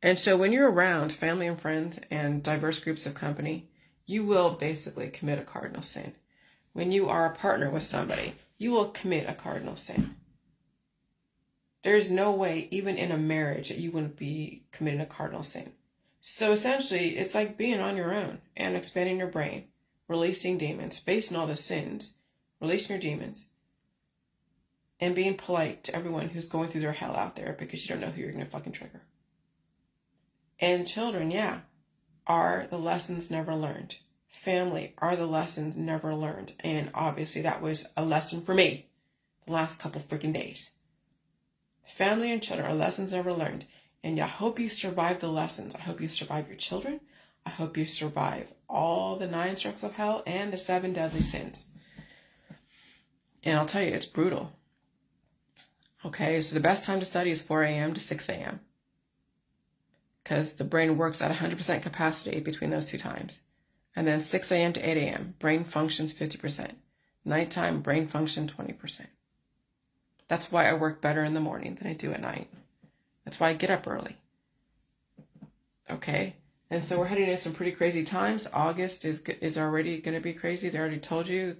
And so when you're around family and friends and diverse groups of company, you will basically commit a cardinal sin. When you are a partner with somebody, you will commit a cardinal sin. There's no way, even in a marriage, that you wouldn't be committing a cardinal sin. So essentially, it's like being on your own and expanding your brain, releasing demons, facing all the sins, releasing your demons, and being polite to everyone who's going through their hell out there because you don't know who you're going to fucking trigger. And children, yeah, are the lessons never learned. Family are the lessons never learned. And obviously that was a lesson for me the last couple freaking days. Family and children are lessons never learned. And I hope you survive the lessons. I hope you survive your children. I hope you survive all the 9 circles of hell and the 7 deadly sins. And I'll tell you, it's brutal. Okay, so the best time to study is 4 a.m. to 6 a.m. because the brain works at 100% capacity between those 2 times. And then 6 a.m. to 8 a.m., brain functions 50%. Nighttime, brain function 20%. That's why I work better in the morning than I do at night. That's why I get up early. Okay? And so we're heading into some pretty crazy times. August is already going to be crazy. They already told you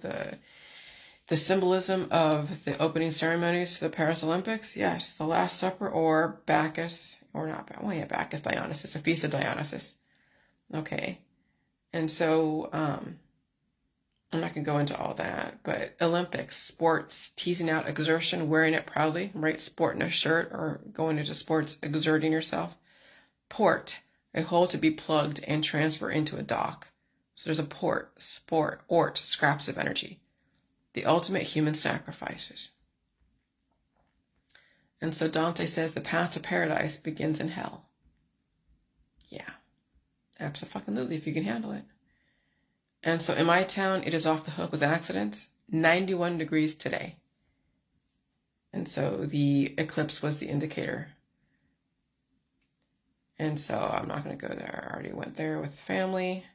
The symbolism of the opening ceremonies to the Paris Olympics, yes, the Last Supper or Bacchus, or not, well, yeah, Bacchus, Dionysus, a feast of Dionysus. Okay, and so I'm not going to go into all that, but Olympics, sports, teasing out exertion, wearing it proudly, right? Sporting a shirt or going into sports, exerting yourself. Port, a hole to be plugged and transfer into a dock. So there's a port, sport, ort, scraps of energy. The ultimate human sacrifices. And so Dante says the path to paradise begins in hell. Yeah, absolutely, if you can handle it. And so in my town, it is off the hook with accidents. 91 degrees today. And so the eclipse was the indicator. And so I'm not going to go there. I already went there with family.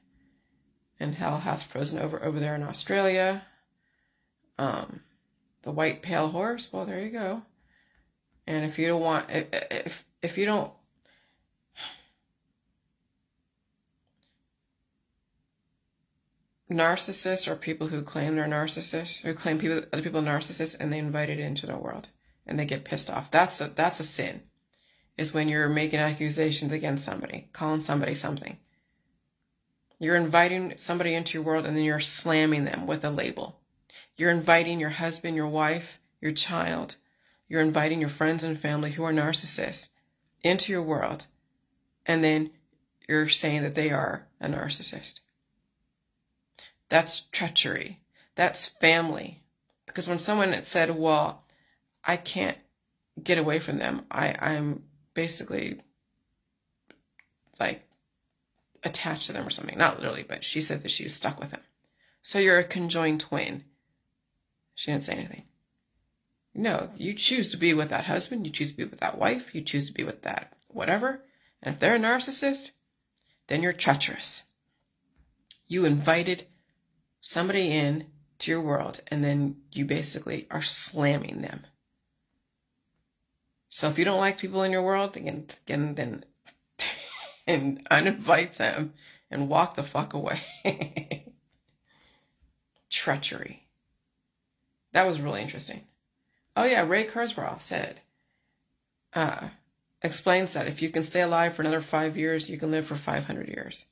And hell hath frozen over there in Australia. The white pale horse, well, there you go. And if you don't want, if you don't, narcissists are people who claim they're narcissists, or claim other people are narcissists, and they invite it into their world, and they get pissed off. That's a sin, is when you're making accusations against somebody, calling somebody something. You're inviting somebody into your world, and then you're slamming them with a label. You're inviting your husband, your wife, your child. You're inviting your friends and family who are narcissists into your world, and then you're saying that they are a narcissist. That's treachery. That's family. Because when someone said, well, I can't get away from them, I'm basically like attached to them or something. Not literally, but she said that she was stuck with them. So you're a conjoined twin. She didn't say anything. No, you choose to be with that husband. You choose to be with that wife. You choose to be with that whatever. And if they're a narcissist, then you're treacherous. You invited somebody in to your world, and then you basically are slamming them. So if you don't like people in your world, then and uninvite them and walk the fuck away. Treachery. That was really interesting. Oh yeah, Ray Kurzweil said, explains that if you can stay alive for another 5 years, you can live for 500 years.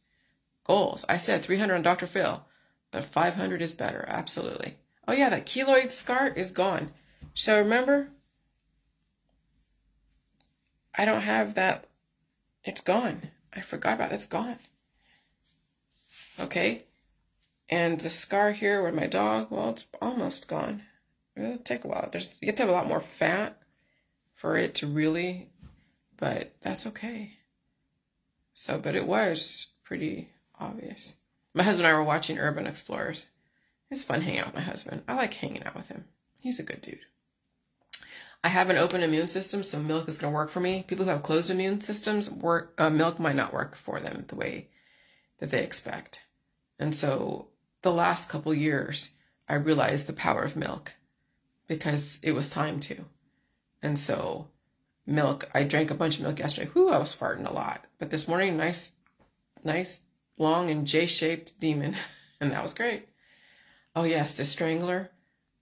Goals. I said 300 on Dr. Phil, but 500 is better. Absolutely. Oh yeah, that keloid scar is gone. So remember, I don't have that. It's gone. I forgot about it. It's gone. Okay. And the scar here with my dog, well, it's almost gone. It'll take a while. You have to have a lot more fat for it to really, but that's okay. So, but it was pretty obvious. My husband and I were watching Urban Explorers. It's fun hanging out with my husband. I like hanging out with him. He's a good dude. I have an open immune system, so milk is going to work for me. People who have closed immune systems, milk might not work for them the way that they expect. And so the last couple years, I realized the power of milk because it was time to. And so milk, I drank a bunch of milk yesterday. I was farting a lot. But this morning, nice, long and J-shaped demon. And that was great. Oh yes, the strangler.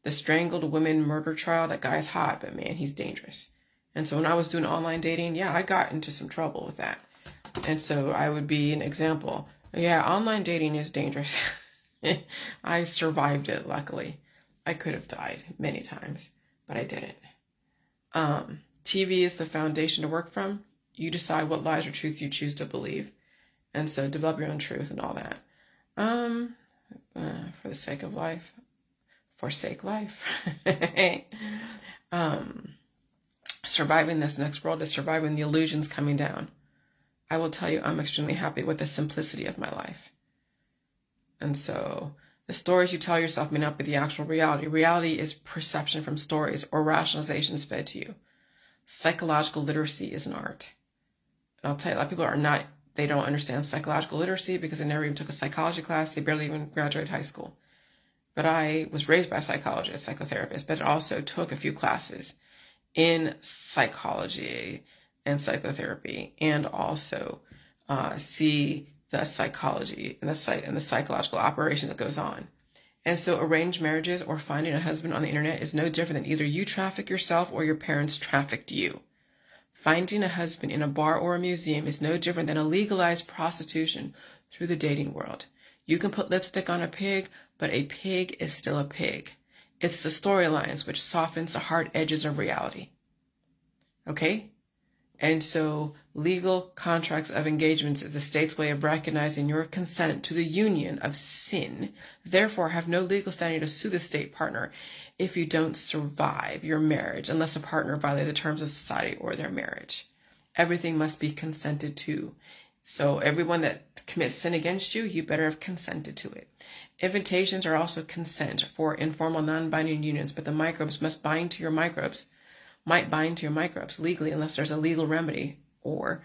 The strangled women murder trial. That guy's hot, but man, he's dangerous. And so when I was doing online dating, I got into some trouble with that. And so I would be an example. Yeah, online dating is dangerous. I survived it, luckily. I could have died many times, but I didn't. TV is the foundation to work from. You decide what lies or truth you choose to believe. And so develop your own truth and all that. For the sake of life. Forsake life. Surviving this next world is surviving the illusions coming down. I will tell you, I'm extremely happy with the simplicity of my life. And so the stories you tell yourself may not be the actual reality. Reality is perception from stories or rationalizations fed to you. Psychological literacy is an art. And I'll tell you, a lot of people they don't understand psychological literacy because they never even took a psychology class. They barely even graduated high school. But I was raised by a psychologist, psychotherapist, but also took a few classes in psychology and psychotherapy, and also see the psychology and the psychological operation that goes on. And so arranged marriages or finding a husband on the internet is no different than either you traffic yourself or your parents trafficked you. Finding a husband in a bar or a museum is no different than a legalized prostitution through the dating world. You can put lipstick on a pig, but a pig is still a pig. It's the storylines which softens the hard edges of reality. Okay? And so legal contracts of engagements is the state's way of recognizing your consent to the union of sin. Therefore, have no legal standing to sue the state partner if you don't survive your marriage, unless a partner violated the terms of society or their marriage. Everything must be consented to. So everyone that commits sin against you, you better have consented to it. Invitations are also consent for informal non-binding unions, but the microbes might bind to your microbes legally unless there's a legal remedy or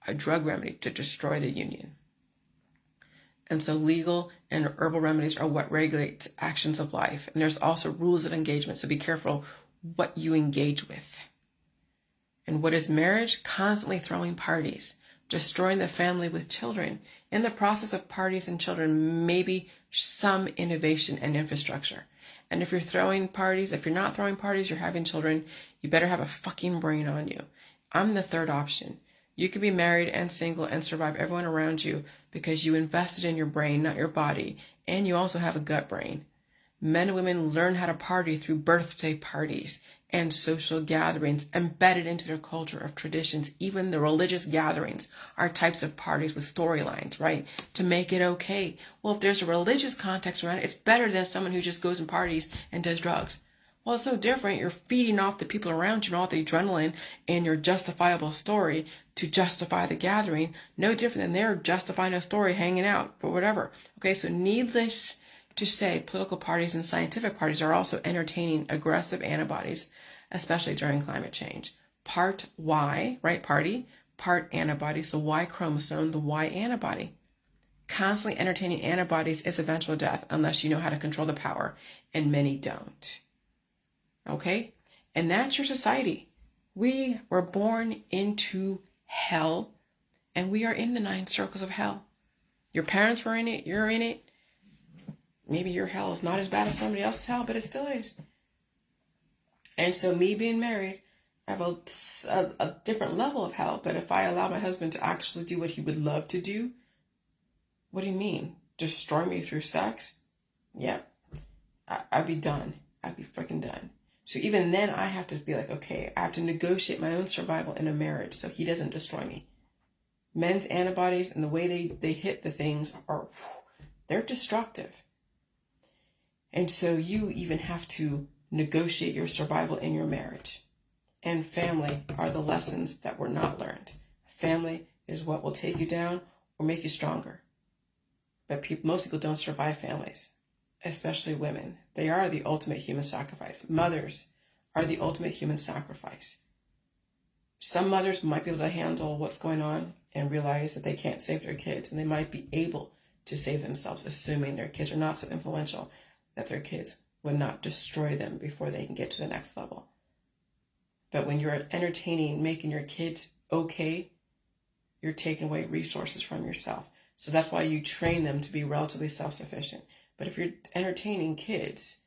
a drug remedy to destroy the union. And so legal and herbal remedies are what regulates actions of life. And there's also rules of engagement, so be careful what you engage with. And what is marriage? Constantly throwing parties, destroying the family with children. In the process of parties and children, maybe some innovation and infrastructure. And if you're throwing parties, if you're not throwing parties, you're having children, you better have a fucking brain on you. I'm the third option. You could be married and single and survive everyone around you because you invested in your brain, not your body. And you also have a gut brain. Men and women learn how to party through birthday parties and social gatherings embedded into their culture of traditions. Even the religious gatherings are types of parties with storylines, right? To make it okay. Well, if there's a religious context around it, it's better than someone who just goes and parties and does drugs. Well, it's so different. You're feeding off the people around you and all the adrenaline and your justifiable story to justify the gathering. No different than they're justifying a story hanging out or whatever. Okay, so needless to say, political parties and scientific parties are also entertaining aggressive antibodies, especially during climate change. Part Y, right, party, part antibody, so Y chromosome, the Y antibody. Constantly entertaining antibodies is eventual death unless you know how to control the power, and many don't. Okay? And that's your society. We were born into hell, and we are in the 9 circles of hell. Your parents were in it, you're in it. Maybe your hell is not as bad as somebody else's hell, but it still is. And so me being married, I have a different level of hell. But if I allow my husband to actually do what he would love to do, what do you mean? Destroy me through sex? Yep. I'd be done. I'd be freaking done. So even then I have to be like, okay, I have to negotiate my own survival in a marriage so he doesn't destroy me. Men's antibodies and the way they hit the things they're destructive. And so you even have to negotiate your survival in your marriage. And family are the lessons that were not learned. Family is what will take you down or make you stronger. But most people don't survive families, especially women. They are the ultimate human sacrifice. Mothers are the ultimate human sacrifice. Some mothers might be able to handle what's going on and realize that they can't save their kids, and they might be able to save themselves, assuming their kids are not so influential that their kids would not destroy them before they can get to the next level. But when you're entertaining, making your kids okay, you're taking away resources from yourself. So that's why you train them to be relatively self-sufficient. But if you're entertaining kids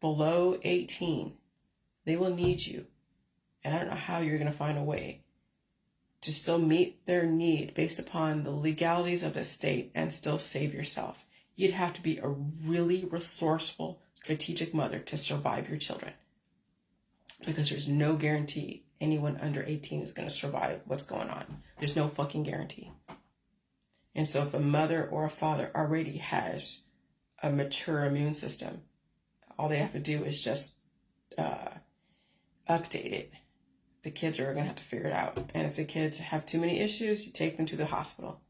below 18, they will need you. And I don't know how you're going to find a way to still meet their need based upon the legalities of the state and still save yourself. You'd have to be a really resourceful, strategic mother to survive your children. Because there's no guarantee anyone under 18 is going to survive what's going on. There's no fucking guarantee. And so if a mother or a father already has a mature immune system, all they have to do is just update it. The kids are going to have to figure it out. And if the kids have too many issues, you take them to the hospital.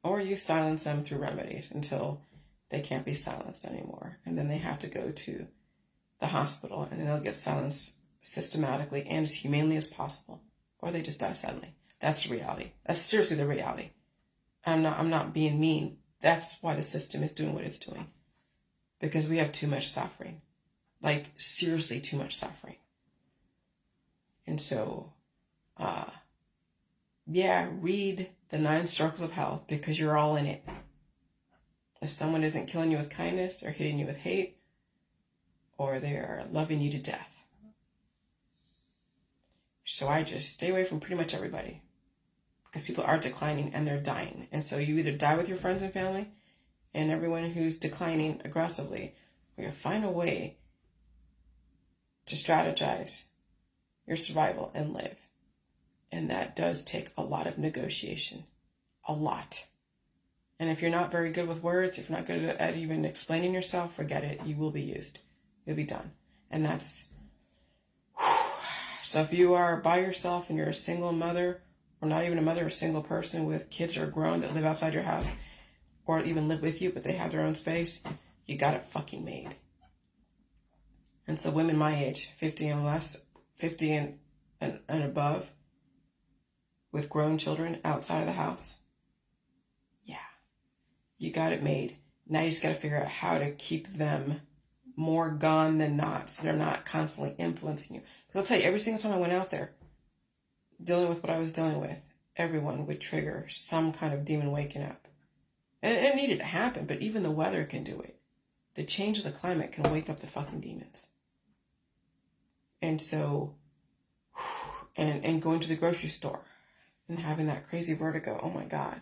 Or you silence them through remedies until they can't be silenced anymore. And then they have to go to the hospital, and then they'll get silenced systematically and as humanely as possible. Or they just die suddenly. That's the reality. That's seriously the reality. I'm not being mean. That's why the system is doing what it's doing. Because we have too much suffering. Like, seriously too much suffering. And so, read the 9 circles of hell because you're all in it. If someone isn't killing you with kindness, or hitting you with hate, or they're loving you to death. So I just stay away from pretty much everybody, because people are declining and they're dying. And so you either die with your friends and family and everyone who's declining aggressively, or you find a way to strategize your survival and live. And that does take a lot of negotiation. A lot. And if you're not very good with words, if you're not good at even explaining yourself, forget it. You will be used. You'll be done. And that's... So if you are by yourself and you're a single mother, or not even a mother, a single person with kids that are grown that live outside your house, or even live with you, but they have their own space, you got it fucking made. And so women my age, 50 and less, 50 and above, with grown children outside of the house, yeah, you got it made. Now you just got to figure out how to keep them more gone than not, so they're not constantly influencing you. But I'll tell you, every single time I went out there, dealing with what I was dealing with, everyone would trigger some kind of demon waking up. And it needed to happen, but even the weather can do it. The change of the climate can wake up the fucking demons. And so, and going to the grocery store and having that crazy vertigo, oh my God.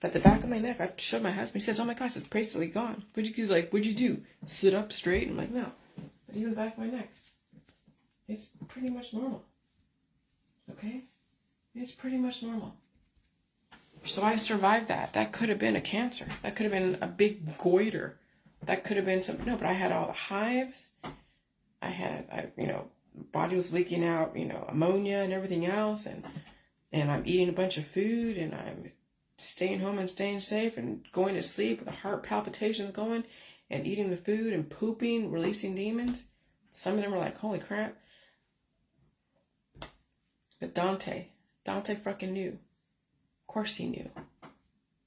But the back of my neck, I showed my husband, he says, oh my gosh, it's basically gone. He's like, what'd you do? Sit up straight? I'm like, no. But even the back of my neck, it's pretty much normal. Okay? It's pretty much normal. So I survived that. That could have been a cancer. That could have been a big goiter. That could have been something. No, but I had all the hives. I body was leaking out, ammonia and everything else. And I'm eating a bunch of food, and I'm staying home and staying safe and going to sleep with the heart palpitations going, and eating the food and pooping, releasing demons. Some of them are like, holy crap. But Dante fucking knew. Of course he knew.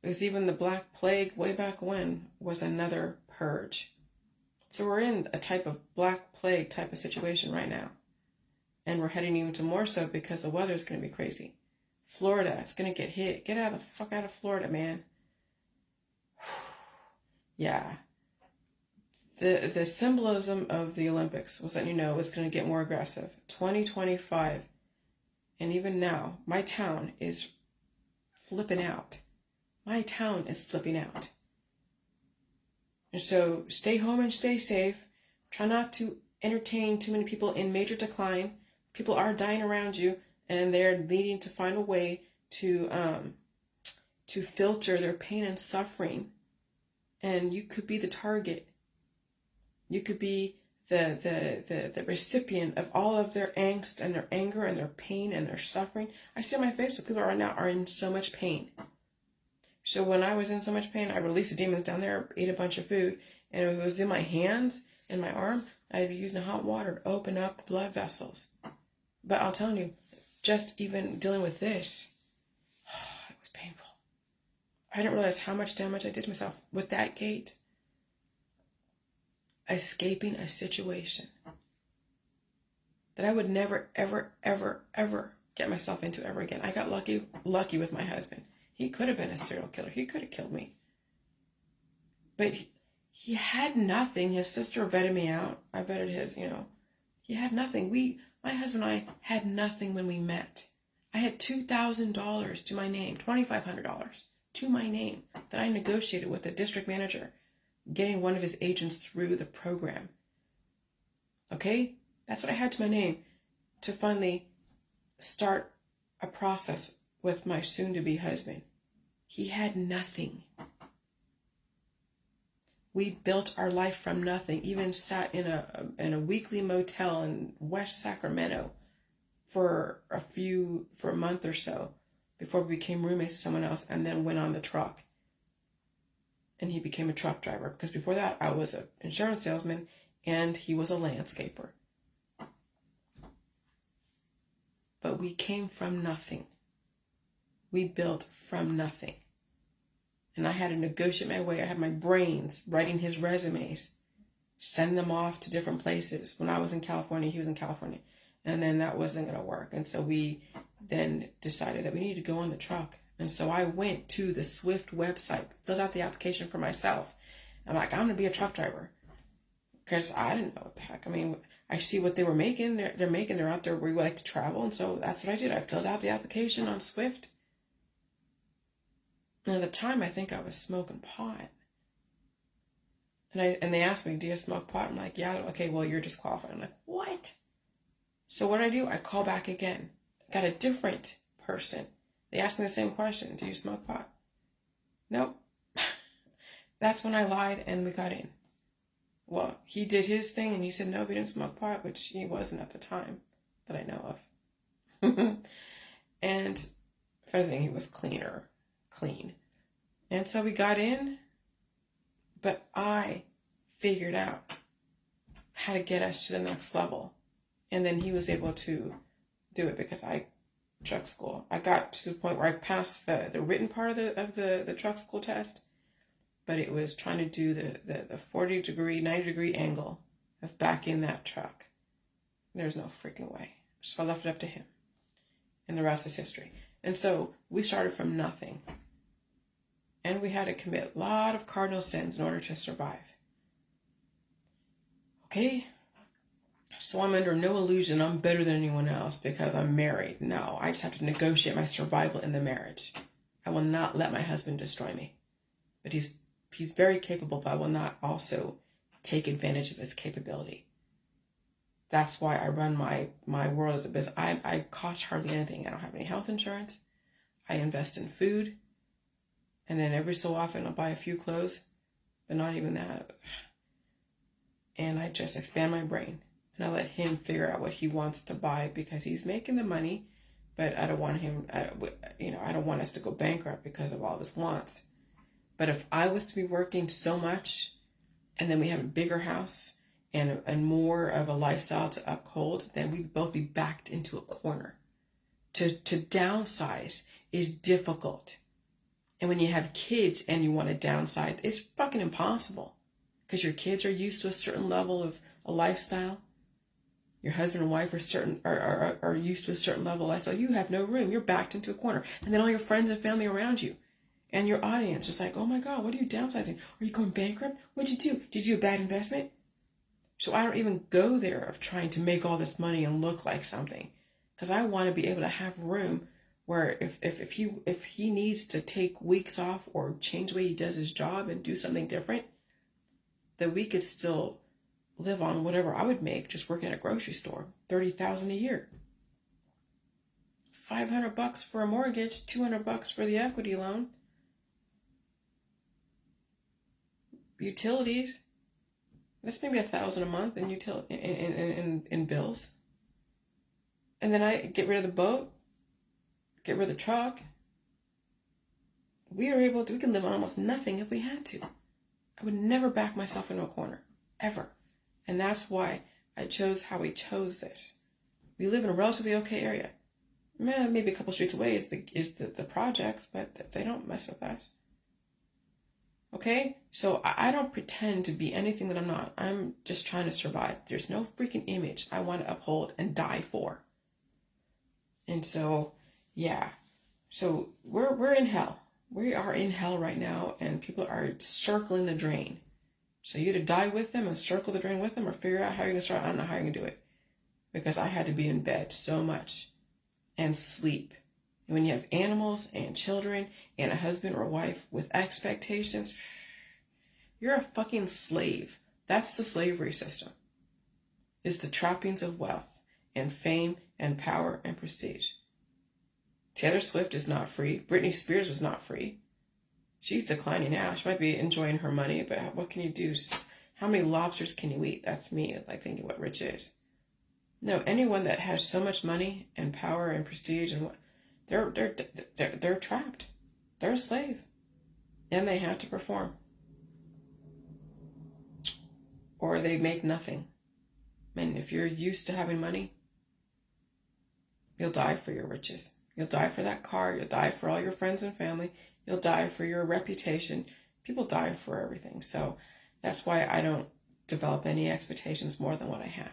Because even the Black Plague way back when was another purge. So we're in a type of Black Plague type of situation right now. And we're heading even to more so because the weather is going to be crazy. Florida, it's going to get hit. Get out of the fuck out of Florida, man. Yeah. The symbolism of the Olympics was that, it's going to get more aggressive. 2025. And even now, my town is flipping out. My town is flipping out. And so stay home and stay safe. Try not to entertain too many people in major decline. People are dying around you, and they're needing to find a way to filter their pain and suffering. And you could be the target. You could be the recipient of all of their angst and their anger and their pain and their suffering. I see on my Facebook, people right now are in so much pain. So when I was in so much pain, I released the demons down there, ate a bunch of food, and if it was in my hands and my arm, I'd be using hot water to open up the blood vessels. But I'll tell you, just even dealing with this, it was painful. I didn't realize how much damage I did to myself with that gait. Escaping a situation that I would never, ever, ever, ever get myself into ever again. I got lucky with my husband. He could have been a serial killer. He could have killed me. But he had nothing. His sister vetted me out. I vetted his, He had nothing. My husband and I had nothing when we met. I had $2,000 to my name, $2,500 to my name that I negotiated with the district manager, getting one of his agents through the program. Okay? That's what I had to my name to finally start a process with my soon-to-be husband. He had nothing. We built our life from nothing. Even sat in a weekly motel in West Sacramento for a month or so before we became roommates with someone else, and then went on the truck. And he became a truck driver, because before that I was an insurance salesman and he was a landscaper. But we came from nothing. We built from nothing. And I had to negotiate my way. I had my brains writing his resumes, send them off to different places. When I was in California, he was in California. And then that wasn't going to work. And so we then decided that we needed to go on the truck. And so I went to the Swift website, filled out the application for myself. I'm like, I'm going to be a truck driver. Because I didn't know what the heck. I mean, I see what they were making. They're out there where we like to travel. And so that's what I did. I filled out the application on Swift. And at the time, I think I was smoking pot. And they asked me, do you smoke pot? I'm like, yeah. Okay, well, you're disqualified. I'm like, what? So what I do? I call back again. Got a different person. They asked me the same question. Do you smoke pot? Nope. That's when I lied and we got in. Well, he did his thing and he said, no, we didn't smoke pot, which he wasn't at the time that I know of. And if anything, he was clean. And so we got in, but I figured out how to get us to the next level. And then he was able to do it because truck school. I got to the point where I passed the written part of the truck school test, but it was trying to do the 40-degree, 90-degree angle of backing that truck. There's no freaking way. So I left it up to him. And the rest is history. And so we started from nothing. And we had to commit a lot of cardinal sins in order to survive. Okay? So I'm under no illusion I'm better than anyone else because I'm married. No, I just have to negotiate my survival in the marriage. I will not let my husband destroy me. But he's very capable, but I will not also take advantage of his capability. That's why I run my world as a business. I cost hardly anything. I don't have any health insurance. I invest in food. And then every so often I'll buy a few clothes, but not even that. And I just expand my brain. And I let him figure out what he wants to buy because he's making the money, but I don't want him, I don't want us to go bankrupt because of all of his wants. But if I was to be working so much and then we have a bigger house and more of a lifestyle to uphold, then we'd both be backed into a corner. To downsize is difficult. And when you have kids and you want to downsize, it's fucking impossible because your kids are used to a certain level of a lifestyle. Your husband and wife are used to a certain level of lifestyle. You have no room. You're backed into a corner. And then all your friends and family around you and your audience is like, oh my God, what are you downsizing? Are you going bankrupt? What'd you do? Did you do a bad investment? So I don't even go there of trying to make all this money and look like something because I want to be able to have room where if he needs to take weeks off or change the way he does his job and do something different, that we could still live on whatever I would make just working at a grocery store, $30,000 a year. $500 for a mortgage, $200 for the equity loan. Utilities, that's maybe $1,000 a month in bills. And then I get rid of the boat, get rid of the truck. We can live on almost nothing if we had to. I would never back myself into a corner, ever. And that's why I chose how we chose this. We live in a relatively okay area. Maybe a couple streets away is the projects, but they don't mess with us. Okay? So I don't pretend to be anything that I'm not. I'm just trying to survive. There's no freaking image I want to uphold and die for. And so, yeah. So we're in hell. We are in hell right now, and people are circling the drain. So you either die with them and circle the drain with them or figure out how you're going to start. I don't know how you're going to do it. Because I had to be in bed so much and sleep. And when you have animals and children and a husband or a wife with expectations, you're a fucking slave. That's the slavery system. It's the trappings of wealth and fame and power and prestige. Taylor Swift is not free. Britney Spears was not free. She's declining now. She might be enjoying her money, but what can you do? How many lobsters can you eat? That's me, like thinking what rich is. No, anyone that has so much money and power and prestige and they're trapped. They're a slave, and they have to perform, or they make nothing. And if you're used to having money, you'll die for your riches. You'll die for that car. You'll die for all your friends and family. You'll die for your reputation. People die for everything. So that's why I don't develop any expectations more than what I have.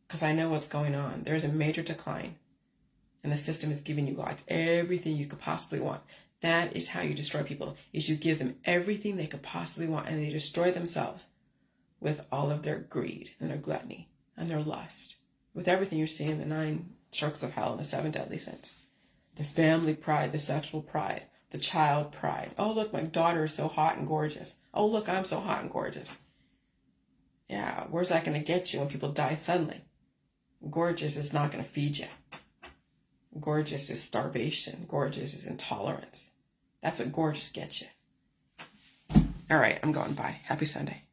Because I know what's going on. There's a major decline. And the system is giving you guys everything you could possibly want. That is how you destroy people, is you give them everything they could possibly want, and they destroy themselves with all of their greed and their gluttony and their lust, with everything you're seeing in the 9 strokes of hell and the 7 deadly sins. The family pride, the sexual pride, the child pride. Oh, look, my daughter is so hot and gorgeous. Oh, look, I'm so hot and gorgeous. Yeah, where's that going to get you when people die suddenly? Gorgeous is not going to feed you. Gorgeous is starvation. Gorgeous is intolerance. That's what gorgeous gets you. All right, I'm going. Bye. Happy Sunday.